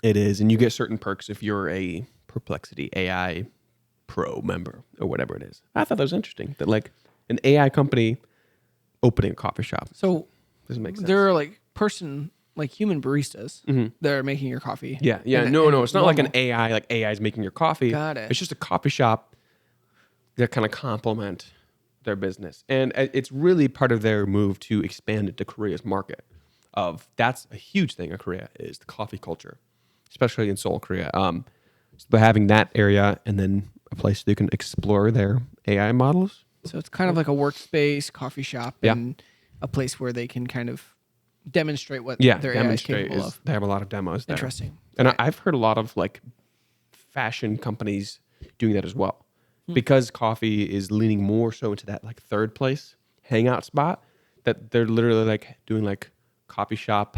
Speaker 2: it is. And you get certain perks if you're a Perplexity AI Pro member or whatever it is. I thought that was interesting that like an AI company opening a coffee shop.
Speaker 1: So
Speaker 2: doesn't make sense.
Speaker 1: There are like human baristas that are making your coffee.
Speaker 2: Yeah. No, it's not like an AI. Like AI is making your coffee.
Speaker 1: Got it.
Speaker 2: It's just a coffee shop that kind of complement their business, and it's really part of their move to expand into Korea's market. That's a huge thing in Korea is the coffee culture, especially in Seoul, Korea. So by having that area and then a place they can explore their AI models.
Speaker 1: So it's kind of like a workspace, coffee shop, and a place where they can kind of demonstrate what their AI is capable of.
Speaker 2: They have a lot of demos there.
Speaker 1: Interesting.
Speaker 2: And I've heard a lot of like fashion companies doing that as well. Because coffee is leaning more so into that like third place hangout spot, that they're literally like doing like coffee shop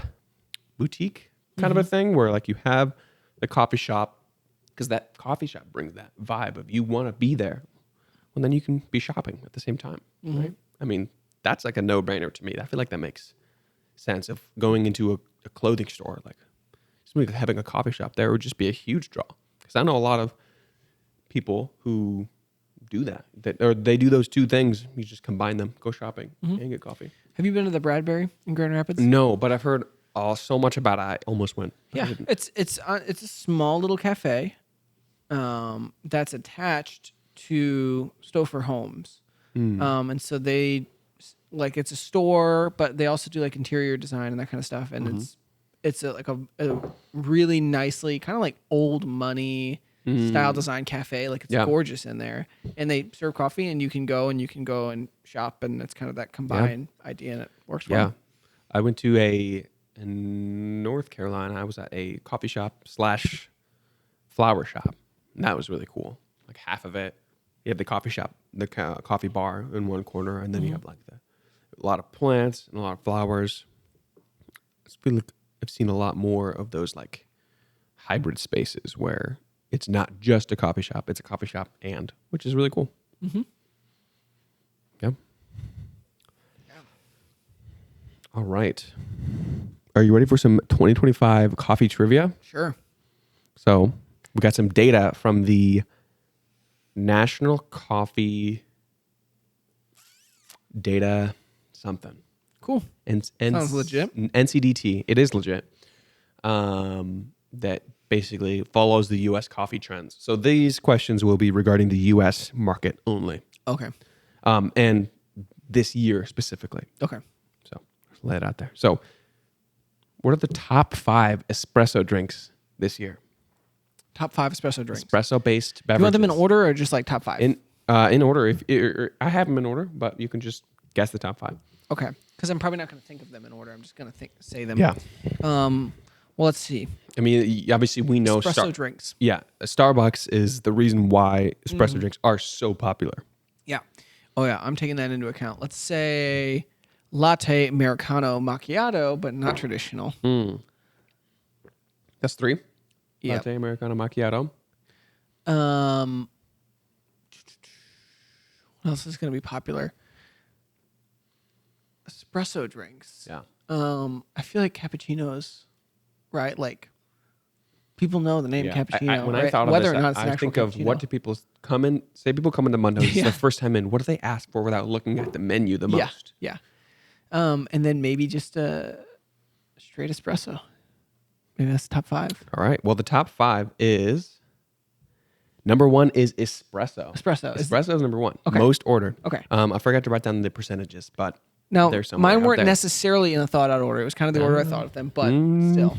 Speaker 2: boutique kind of a thing where like you have the coffee shop because that coffee shop brings that vibe of you want to be there. Well, then you can be shopping at the same time, right? I mean, that's like a no-brainer to me. I feel like that makes sense of going into a clothing store, like somebody having a coffee shop there would just be a huge draw. Because I know a lot of people who do that, or they do those two things. You just combine them, go shopping, and get coffee.
Speaker 1: Have you been to the Bradbury in Grand Rapids?
Speaker 2: No, but I've heard so much about it. I almost went.
Speaker 1: Yeah, it's a small little cafe that's attached to Stouffer Homes, and so they it's a store, but they also do like interior design and that kind of stuff, and it's a really nicely kind of like old money style design cafe. Like it's gorgeous in there, and they serve coffee, and you can go and shop, and it's kind of that combined idea, and it works well.
Speaker 2: Yeah, I went to in North Carolina. I was at a coffee shop / flower shop, and that was really cool. Like half of it, you have the coffee shop, the coffee bar in one corner, and then you have like a lot of plants and a lot of flowers. I've seen a lot more of those like hybrid spaces where it's not just a coffee shop; it's a coffee shop which is really cool. Mm-hmm. Yeah. All right. Are you ready for some 2025 coffee trivia?
Speaker 1: Sure.
Speaker 2: So we got some data from the National Coffee Data something.
Speaker 1: Cool. Sounds legit.
Speaker 2: NCDT. It is legit. That basically follows the U.S. coffee trends. So these questions will be regarding the U.S. market only.
Speaker 1: Okay.
Speaker 2: And this year specifically.
Speaker 1: Okay.
Speaker 2: So let's lay it out there. So what are the top 5 espresso drinks this year?
Speaker 1: Top 5 espresso drinks.
Speaker 2: Espresso-based beverages.
Speaker 1: You want them in order or just like top 5?
Speaker 2: In order. I have them in order, but you can just guess the top 5.
Speaker 1: Okay. Because I'm probably not going to think of them in order. I'm just going to say them.
Speaker 2: Yeah.
Speaker 1: Well, let's see.
Speaker 2: I mean, obviously we know
Speaker 1: espresso drinks.
Speaker 2: Yeah, Starbucks is the reason why espresso drinks are so popular.
Speaker 1: Yeah. Oh yeah, I'm taking that into account. Let's say latte, americano, macchiato, but not traditional.
Speaker 2: That's 3.
Speaker 1: Yeah.
Speaker 2: Latte, americano, macchiato.
Speaker 1: What else is going to be popular? Espresso drinks.
Speaker 2: Yeah.
Speaker 1: I feel like cappuccinos, right? Like people know the name cappuccino.
Speaker 2: When
Speaker 1: right?
Speaker 2: I thought of
Speaker 1: whether
Speaker 2: this,
Speaker 1: or not it's an
Speaker 2: I think
Speaker 1: cappuccino.
Speaker 2: of what do people come in? Say people come into Mondo's. It's their first time in. What do they ask for without looking at the menu the most?
Speaker 1: Yeah. And then maybe just a straight espresso. Maybe that's top 5.
Speaker 2: All right. Well, the top 5 is number 1 is espresso.
Speaker 1: Espresso
Speaker 2: is number 1.
Speaker 1: Okay.
Speaker 2: Most ordered.
Speaker 1: Okay.
Speaker 2: I forgot to write down the percentages, but
Speaker 1: now mine weren't
Speaker 2: there.
Speaker 1: necessarily in a thought out order. It was kind of the order I thought of them, but still.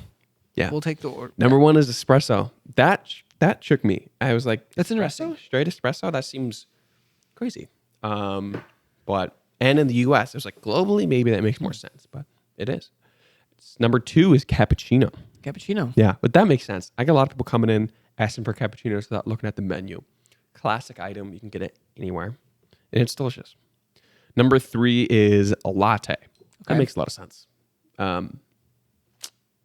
Speaker 2: Yeah.
Speaker 1: We'll take the order.
Speaker 2: Number 1 is espresso. That shook me. I was like,
Speaker 1: that's interesting.
Speaker 2: Straight espresso? That seems crazy. But in the US, there's like globally, maybe that makes more sense, but it is. Number 2 is cappuccino.
Speaker 1: Cappuccino.
Speaker 2: Yeah, but that makes sense. I get a lot of people coming in asking for cappuccinos without looking at the menu. Classic item. You can get it anywhere. And it's delicious. Number 3 is a latte. Okay. That makes a lot of sense.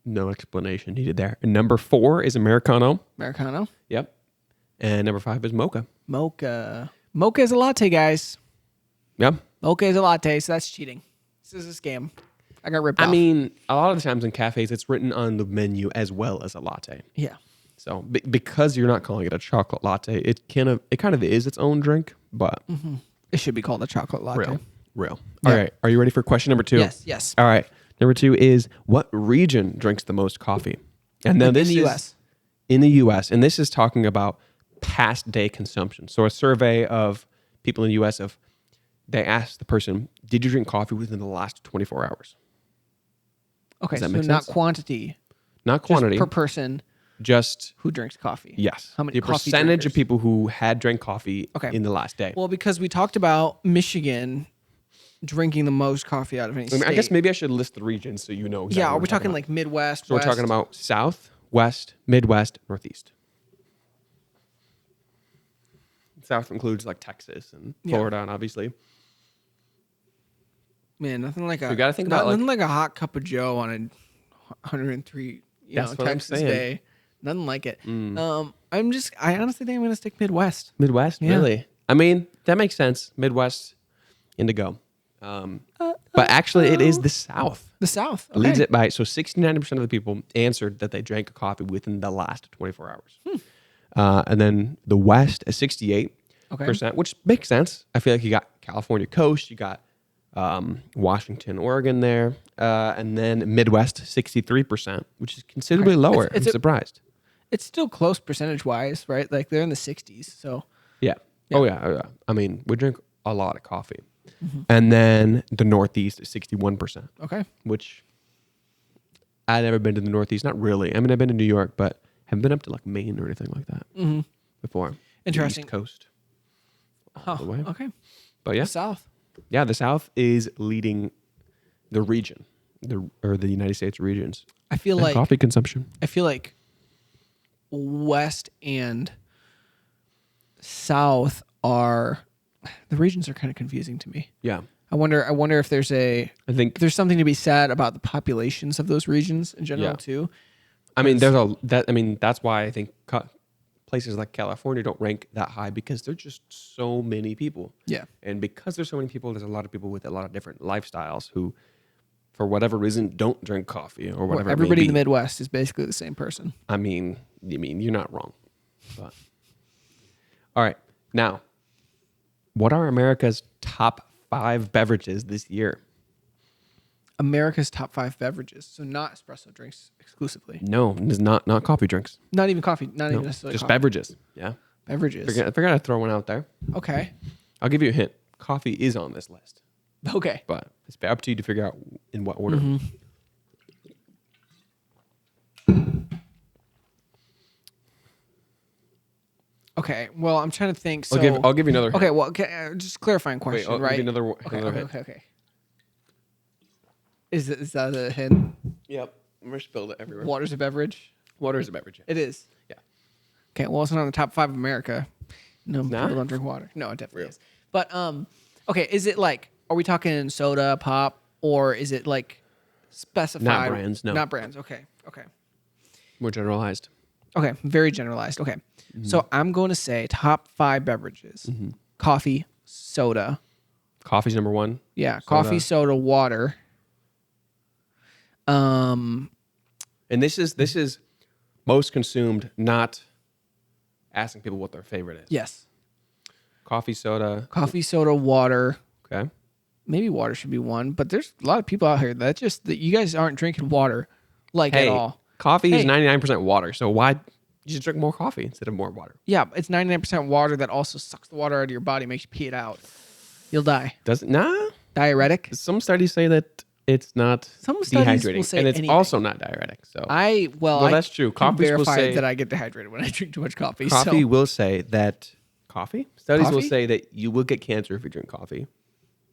Speaker 2: No explanation needed there. And number 4 is Americano.
Speaker 1: Americano.
Speaker 2: Yep. And number 5 is mocha.
Speaker 1: Mocha. Mocha is a latte, guys.
Speaker 2: Yep.
Speaker 1: Mocha is a latte, so that's cheating. This is a scam. I got ripped off.
Speaker 2: I mean, a lot of the times in cafes, it's written on the menu as well as a latte.
Speaker 1: Yeah.
Speaker 2: So because you're not calling it a chocolate latte, it kind of is its own drink, but
Speaker 1: it should be called a chocolate latte.
Speaker 2: Real. All right. Are you ready for question number 2?
Speaker 1: Yes.
Speaker 2: All right. Number 2 is what region drinks the most coffee? And then
Speaker 1: in the U.S.
Speaker 2: In the U.S. And this is talking about past day consumption. So a survey of people in the U.S. They asked the person, did you drink coffee within the last 24 hours?
Speaker 1: Okay, so not quantity.
Speaker 2: Not quantity.
Speaker 1: Just per person.
Speaker 2: Just
Speaker 1: who drinks coffee.
Speaker 2: Yes.
Speaker 1: How many
Speaker 2: the percentage of people who had drank coffee in the last day.
Speaker 1: Well, because we talked about Michigan drinking the most coffee out of any state.
Speaker 2: I guess maybe I should list the regions so you know exactly.
Speaker 1: Yeah, are we talking like Midwest,
Speaker 2: So
Speaker 1: West?
Speaker 2: we're talking about South, West, Midwest, Northeast. South includes like Texas and Florida, and obviously.
Speaker 1: Man, nothing like
Speaker 2: you gotta think about
Speaker 1: nothing like a hot cup of Joe on a 103, Texas day. Nothing like it. I honestly think I'm gonna stick Midwest.
Speaker 2: Midwest, really? I mean, that makes sense. Midwest, indigo. But actually, it is the South.
Speaker 1: The South
Speaker 2: leads it by 69% of the people answered that they drank a coffee within the last 24 hours. And then the West is 68%, which makes sense. I feel like you got California coast, you got Washington, Oregon there, and then Midwest 63%, which is considerably lower. I'm surprised.
Speaker 1: It's still close percentage wise, right? Like they're in the 60s. So
Speaker 2: yeah. Oh yeah. I mean, we drink a lot of coffee, and then the Northeast is 61%.
Speaker 1: Okay.
Speaker 2: Which I've never been to the Northeast. Not really. I mean, I've been to New York, but haven't been up to like Maine or anything like that before.
Speaker 1: Interesting.
Speaker 2: The East Coast.
Speaker 1: Oh, okay.
Speaker 2: But yeah,
Speaker 1: the South.
Speaker 2: Yeah, the South is leading the region, the United States regions.
Speaker 1: I feel like
Speaker 2: coffee consumption.
Speaker 1: I feel like West and South the regions are kind of confusing to me.
Speaker 2: Yeah.
Speaker 1: I wonder if there's there's something to be said about the populations of those regions in general too.
Speaker 2: I mean, that's why I think places like California don't rank that high, because there's just so many people.
Speaker 1: Yeah.
Speaker 2: And because there's so many people, there's a lot of people with a lot of different lifestyles who, for whatever reason, don't drink coffee or whatever.
Speaker 1: Everybody in the Midwest is basically the same person.
Speaker 2: I mean, you're not wrong. But all right. Now, what are America's top 5 beverages this year?
Speaker 1: America's top 5 beverages. So not espresso drinks exclusively.
Speaker 2: No, it's not coffee drinks.
Speaker 1: Not even coffee. Not even necessarily
Speaker 2: just
Speaker 1: coffee.
Speaker 2: beverages. Yeah.
Speaker 1: Beverages.
Speaker 2: I forgot to throw one out there.
Speaker 1: Okay.
Speaker 2: I'll give you a hint. Coffee is on this list.
Speaker 1: Okay.
Speaker 2: But it's up to you to figure out in what order.
Speaker 1: Okay. Well, I'm trying to think. So
Speaker 2: I'll give you another hint.
Speaker 1: Okay. Well, just clarifying question,
Speaker 2: I'll
Speaker 1: right?
Speaker 2: give you another hint.
Speaker 1: Okay. Is that a hint?
Speaker 2: Yep. I'm gonna spill it everywhere.
Speaker 1: Water's a beverage?
Speaker 2: Water is a beverage.
Speaker 1: It is.
Speaker 2: Yeah.
Speaker 1: Okay. Well, it's not on the top 5 of America. No, people don't drink water. No, it definitely is. But okay. Is it like? Are we talking soda, pop, or is it like specified?
Speaker 2: Not brands. No.
Speaker 1: Not brands. Okay.
Speaker 2: More generalized.
Speaker 1: Okay. Very generalized. Okay. So I'm going to say top 5 beverages: coffee, soda.
Speaker 2: Coffee's number 1.
Speaker 1: Yeah. Coffee, soda, water.
Speaker 2: And this is most consumed, not asking people what their favorite is.
Speaker 1: Yes.
Speaker 2: Coffee, soda,
Speaker 1: water.
Speaker 2: Okay.
Speaker 1: Maybe water should be 1, but there's a lot of people out here that you guys aren't drinking water at all.
Speaker 2: Coffee is 99% water, so why you should drink more coffee instead of more water?
Speaker 1: Yeah, it's 99% water that also sucks the water out of your body, makes you pee it out. You'll die.
Speaker 2: Does it? Nah.
Speaker 1: Diuretic?
Speaker 2: Some studies say that it's not
Speaker 1: Some studies
Speaker 2: dehydrating,
Speaker 1: will say
Speaker 2: and it's
Speaker 1: anything.
Speaker 2: also not diuretic. So
Speaker 1: well,
Speaker 2: that's true.
Speaker 1: Coffee will
Speaker 2: say
Speaker 1: that I get dehydrated when I drink too much coffee.
Speaker 2: Coffee
Speaker 1: so.
Speaker 2: will say that studies will
Speaker 1: Coffee?
Speaker 2: say that you will get cancer if you drink coffee,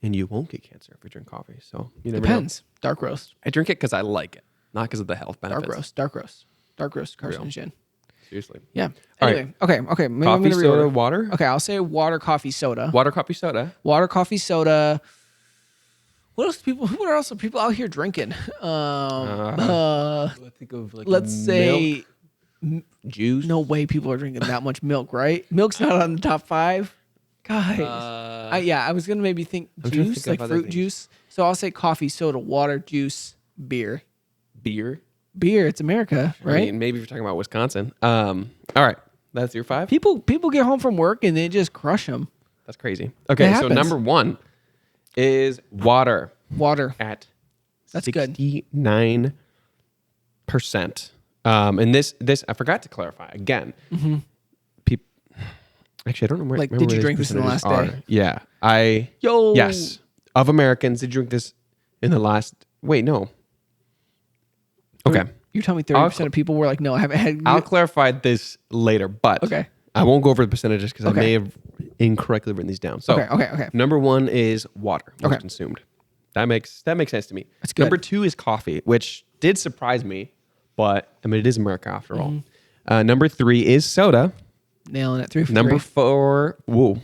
Speaker 2: and you won't get cancer if you drink coffee. So you never
Speaker 1: Depends.
Speaker 2: know.
Speaker 1: Dark roast.
Speaker 2: I drink it because I like it, not because of the health benefits.
Speaker 1: Dark roast, carcinogen.
Speaker 2: Seriously.
Speaker 1: Yeah.
Speaker 2: All
Speaker 1: Anyway, okay. Maybe I'm
Speaker 2: Coffee,
Speaker 1: gonna
Speaker 2: soda,
Speaker 1: reorder.
Speaker 2: water.
Speaker 1: Okay, I'll say water, coffee, soda.
Speaker 2: Water, coffee, soda.
Speaker 1: Water, coffee, soda. What else are people out here drinking?
Speaker 2: I think of like
Speaker 1: let's say
Speaker 2: juice.
Speaker 1: No way people are drinking that much milk, right? Milk's not on the top 5. Guys. I was going to maybe think juice, like fruit juice. So I'll say coffee, soda, water, juice, beer.
Speaker 2: Beer?
Speaker 1: Beer, it's America, right?
Speaker 2: I mean, maybe if you're talking about Wisconsin. All right. That's your 5?
Speaker 1: People get home from work and they just crush them.
Speaker 2: That's crazy. Okay, so number 1 is water.
Speaker 1: Water.
Speaker 2: At
Speaker 1: That's
Speaker 2: 69%. And this I forgot to clarify again. Actually, I don't know where.
Speaker 1: Like, did you drink this in the last day?
Speaker 2: Yeah, yes. Of Americans, did you drink this in the last? Wait, no. Okay,
Speaker 1: you tell me 30% of people were like, no, I haven't had.
Speaker 2: I'll clarify this later, but
Speaker 1: okay.
Speaker 2: I won't go over the percentages because I may have incorrectly written these down. So,
Speaker 1: okay.
Speaker 2: Number 1 is water. Most consumed. That makes sense to me.
Speaker 1: That's good.
Speaker 2: Number 2 is coffee, which did surprise me, but I mean it is America after all. Number 3 is soda.
Speaker 1: Nailing it. 3 for
Speaker 2: Number
Speaker 1: 3.
Speaker 2: 4,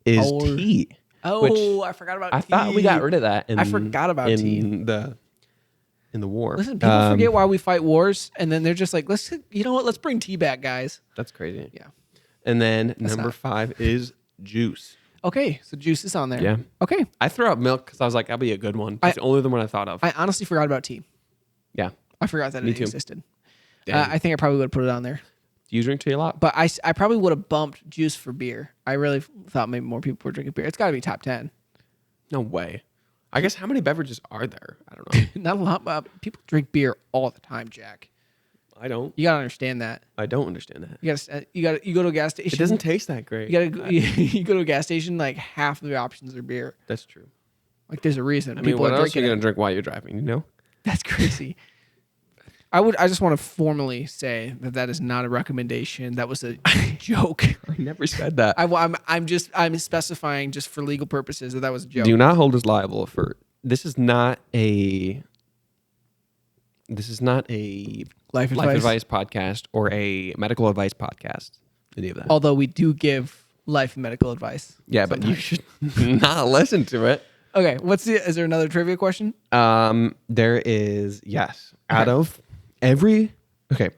Speaker 2: is tea.
Speaker 1: Oh, I forgot about tea.
Speaker 2: I thought we got rid of that.
Speaker 1: I forgot about tea
Speaker 2: in the war.
Speaker 1: Listen, people forget why we fight wars, and then they're just like, let's bring tea back, guys.
Speaker 2: That's crazy.
Speaker 1: Yeah.
Speaker 2: And then number 5 is juice.
Speaker 1: Okay, so juice is on there.
Speaker 2: Yeah.
Speaker 1: Okay.
Speaker 2: I threw out milk because I was like, that'll be a good one. It's the only one I thought of.
Speaker 1: I honestly forgot about tea.
Speaker 2: Yeah.
Speaker 1: I forgot that it existed.
Speaker 2: I
Speaker 1: think I probably would have put it on there.
Speaker 2: Do you drink tea a lot?
Speaker 1: But I probably would have bumped juice for beer. I really thought maybe more people were drinking beer. It's got to be top 10.
Speaker 2: No way. I guess how many beverages are there? I don't know.
Speaker 1: Not a lot, but people drink beer all the time, Jack.
Speaker 2: I don't.
Speaker 1: You gotta understand that.
Speaker 2: I don't understand that.
Speaker 1: You go to a gas station.
Speaker 2: It doesn't taste that great.
Speaker 1: You go to a gas station, like half of the options are beer.
Speaker 2: That's true.
Speaker 1: Like there's a reason.
Speaker 2: I mean, what else are you gonna drink while you're driving? You know.
Speaker 1: That's crazy. I just want to formally say that is not a recommendation. That was a joke.
Speaker 2: I never said that.
Speaker 1: I'm specifying just for legal purposes that was a joke.
Speaker 2: Do not hold us liable for this. Is not a life advice podcast or a medical advice podcast. Any of that.
Speaker 1: Although we do give life and medical advice.
Speaker 2: Yeah, sometimes. But you should not listen to it.
Speaker 1: Okay, is there another trivia question?
Speaker 2: There is, yes. Okay.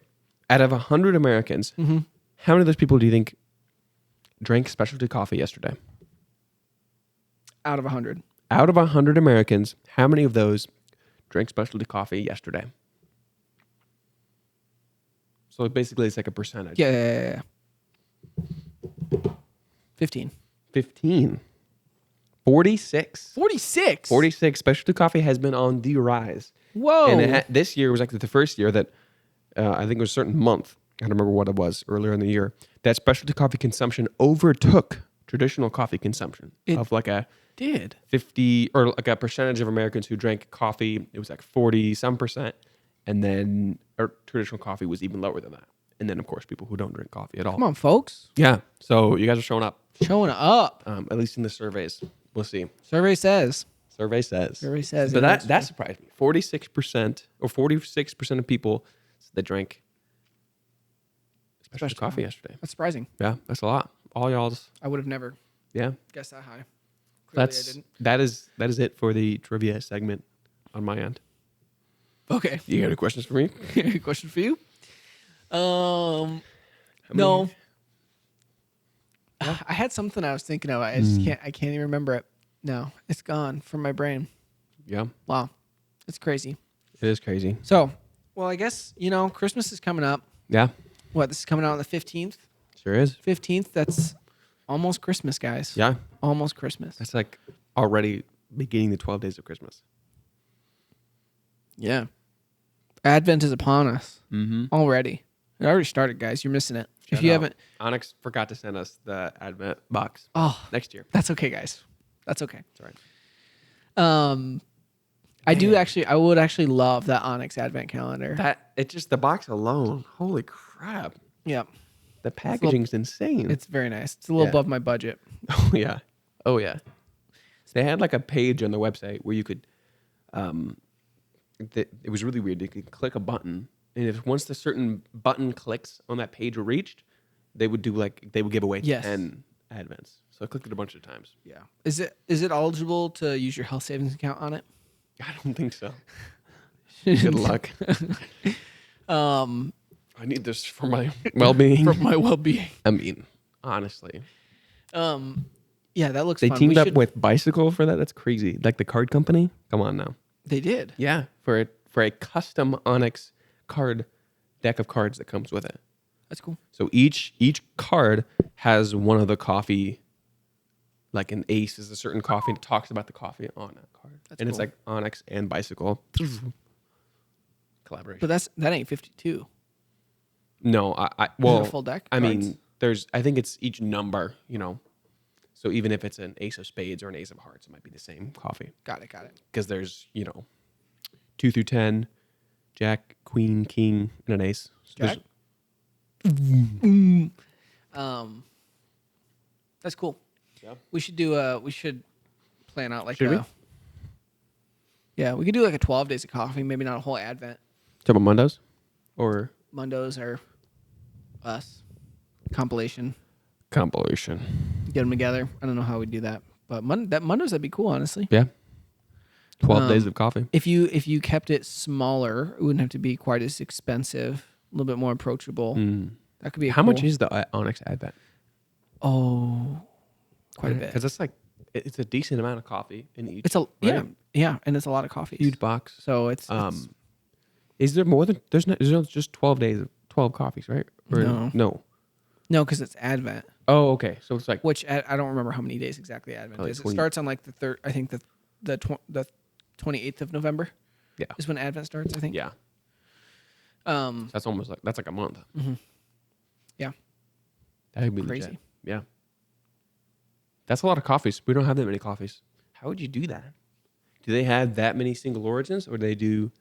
Speaker 2: Out of 100 Americans, how many of those people do you think drank specialty coffee yesterday?
Speaker 1: Out of 100.
Speaker 2: Out of 100 Americans, how many of those drank specialty coffee yesterday? So basically it's like a percentage.
Speaker 1: Yeah. 15.
Speaker 2: 46.
Speaker 1: 46?
Speaker 2: 46. Specialty coffee has been on the rise.
Speaker 1: Whoa.
Speaker 2: And this year was actually the first year that I think it was a certain month. I don't remember what it was earlier in the year. That specialty coffee consumption overtook traditional coffee consumption of like a 50 or like a percentage of Americans who drank coffee. It was like 40-some%. And then traditional coffee was even lower than that. And then, of course, people who don't drink coffee at all.
Speaker 1: Come on, folks.
Speaker 2: Yeah. So you guys are showing up.
Speaker 1: At
Speaker 2: least in the surveys. We'll see.
Speaker 1: Survey says.
Speaker 2: But that surprised me. 46% or 46% of people that drank specialty coffee yesterday.
Speaker 1: That's surprising.
Speaker 2: Yeah, that's a lot. All y'all's.
Speaker 1: I would have never guessed that high. Clearly I didn't.
Speaker 2: That is it for the trivia segment on my end.
Speaker 1: Okay.
Speaker 2: You got any questions for me?
Speaker 1: Any question for you? No. I had something I was thinking of. I just can't even remember it. No, it's gone from my brain.
Speaker 2: Yeah.
Speaker 1: Wow. It's crazy.
Speaker 2: It is crazy.
Speaker 1: So, well, I guess, Christmas is coming up.
Speaker 2: Yeah.
Speaker 1: What, this is coming out on the 15th?
Speaker 2: Sure is.
Speaker 1: 15th, that's almost Christmas, guys.
Speaker 2: Yeah.
Speaker 1: Almost Christmas.
Speaker 2: That's like already beginning the 12 days of Christmas.
Speaker 1: Yeah. Advent is upon us already. It already started, guys. You're missing it. If you haven't...
Speaker 2: Onyx forgot to send us the Advent box next year.
Speaker 1: That's okay, guys. That's okay.
Speaker 2: That's all right.
Speaker 1: I would actually love that Onyx Advent calendar.
Speaker 2: It's just the box alone. Holy crap.
Speaker 1: Yeah.
Speaker 2: The packaging's insane.
Speaker 1: It's very nice. It's a little above my budget.
Speaker 2: Oh yeah. They had like a page on the website where you could it was really weird. You could click a button, and if once the certain button clicks on that page were reached, they would give away 10 Advents. So I clicked it a bunch of times.
Speaker 1: Yeah. Is it eligible to use your health savings account on it?
Speaker 2: I don't think so. Good luck. I need this for my well-being.
Speaker 1: For my well-being.
Speaker 2: I mean, honestly.
Speaker 1: Yeah, that looks
Speaker 2: fun.
Speaker 1: They
Speaker 2: teamed up with Bicycle for that? That's crazy. Like the card company? Come on now.
Speaker 1: They did?
Speaker 2: Yeah, for a custom Onyx card deck of cards that comes with it.
Speaker 1: That's cool.
Speaker 2: So each card has one of the coffee, like an ace is a certain coffee and it talks about the coffee on that card. That's cool. It's like Onyx and Bicycle. Collaboration.
Speaker 1: But that ain't 52.
Speaker 2: No,
Speaker 1: well, full deck.
Speaker 2: I mean, I think it's each number, So even if it's an ace of spades or an ace of hearts, it might be the same coffee.
Speaker 1: Got it.
Speaker 2: Because there's, 2 through 10, Jack, Queen, King, and an ace. So
Speaker 1: Jack? That's cool. Yeah. We should plan out like Yeah, we could do like a 12 days of coffee, maybe not a whole Advent.
Speaker 2: Talk about Mundos? Or
Speaker 1: Mundos or us. Compilation.
Speaker 2: Get
Speaker 1: them together. I don't know how we do that, but Mundos that'd be cool, honestly.
Speaker 2: Yeah. 12 days of coffee.
Speaker 1: If you kept it smaller, it wouldn't have to be quite as expensive. A little bit more approachable. That could be.
Speaker 2: How much is the Onyx Advent?
Speaker 1: Oh, quite a bit.
Speaker 2: Because it's a decent amount of coffee in each.
Speaker 1: Yeah, and it's a lot of coffee.
Speaker 2: Huge box.
Speaker 1: So it's
Speaker 2: is there more than there's no just 12 12 coffees, right? Or
Speaker 1: No. No, because it's Advent.
Speaker 2: Oh, okay. So it's like
Speaker 1: which I don't remember how many days exactly Advent is. It starts on like the third. I think the 28th of November.
Speaker 2: Yeah,
Speaker 1: is when Advent starts. I think.
Speaker 2: Yeah. So that's almost that's like a month.
Speaker 1: Mm-hmm. Yeah.
Speaker 2: That'd be
Speaker 1: crazy.
Speaker 2: Legit. Yeah. That's a lot of coffees. We don't have that many coffees. How would you do that? Do they have that many single origins, or they do?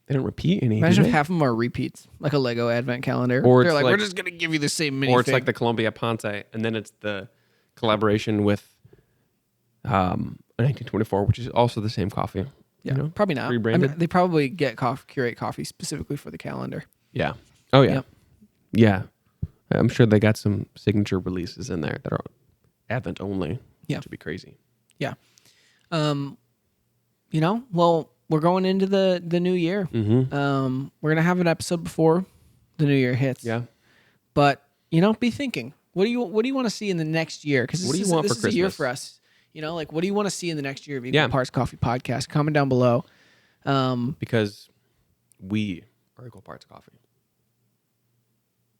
Speaker 2: They don't repeat any.
Speaker 1: Imagine if half of them are repeats, like a Lego Advent calendar.
Speaker 2: Or
Speaker 1: they're like, we're just gonna give you the same minifig.
Speaker 2: Or it's like the Columbia Ponce, and then it's the collaboration with 1924, which is also the same coffee.
Speaker 1: Yeah, you know? Probably not.
Speaker 2: Rebranded.
Speaker 1: I mean, they probably get curate coffee specifically for the calendar.
Speaker 2: Yeah. Oh yeah.
Speaker 1: Yep.
Speaker 2: Yeah. I'm sure they got some signature releases in there that are Advent only.
Speaker 1: Yeah.
Speaker 2: Which would be crazy.
Speaker 1: Yeah. Well, we're going into the new year.
Speaker 2: Mm-hmm.
Speaker 1: We're gonna have an episode before the new year hits.
Speaker 2: Yeah.
Speaker 1: But be thinking. What do you want to see in the next year? Because this is a year for us. What do you want to see in the next year of Equal Parts Coffee Podcast? Comment down below.
Speaker 2: Because we are Equal Parts Coffee.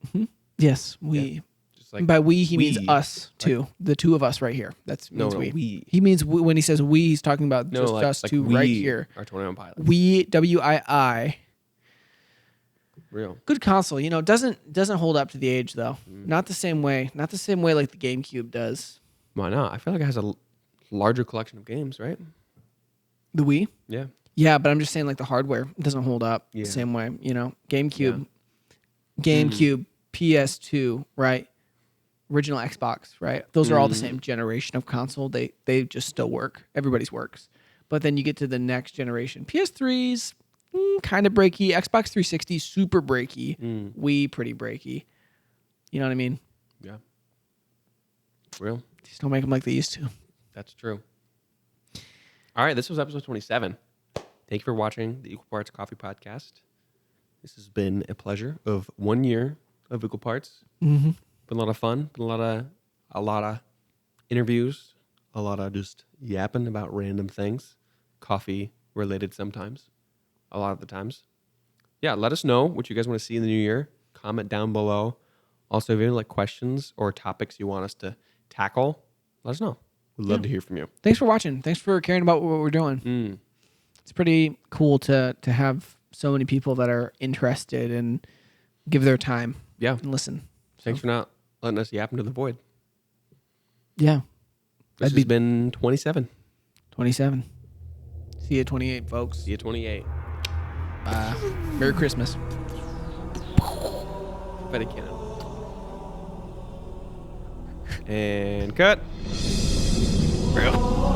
Speaker 1: Mm-hmm. Yes, we.
Speaker 2: Yeah. Just like
Speaker 1: by we, he means us too. Like, the two of us right here. That means we. He means when he says we, he's talking about just us two right here.
Speaker 2: Our 21 pilots.
Speaker 1: We, WII.
Speaker 2: Real.
Speaker 1: Good console. Doesn't hold up to the age though. Not the same way. Not the same way like the GameCube does.
Speaker 2: Why not? I feel like it has a larger collection of games, right?
Speaker 1: The Wii?
Speaker 2: Yeah.
Speaker 1: Yeah, but I'm just saying like the hardware doesn't hold up the same way. GameCube, PS2, right? Original Xbox, right? Those are all the same generation of console. They just still work. Everybody's works. But then you get to the next generation. PS3's kind of breaky. Xbox 360 super breaky. Wii pretty breaky. You know what I mean?
Speaker 2: Yeah. Real.
Speaker 1: Just don't make them like they used to.
Speaker 2: That's true. All right, this was episode 27. Thank you for watching the Equal Parts Coffee Podcast. This has been a pleasure of 1 year of Equal Parts.
Speaker 1: Mm-hmm.
Speaker 2: Been a lot of fun. Been a lot of interviews. A lot of just yapping about random things. Coffee related sometimes. A lot of the times. Yeah, let us know what you guys want to see in the new year. Comment down below. Also, if you have any questions or topics you want us to tackle, let us know. We'd love to hear from you.
Speaker 1: Thanks for watching. Thanks for caring about what we're doing. It's pretty cool to have so many people that are interested and give their time.
Speaker 2: Yeah.
Speaker 1: And listen.
Speaker 2: Thanks for not letting us yap into the void.
Speaker 1: Yeah.
Speaker 2: This has been 27.
Speaker 1: 27. See you 28, folks.
Speaker 2: See you 28.
Speaker 1: Merry Christmas.
Speaker 2: Betty Cannon. And cut. Real.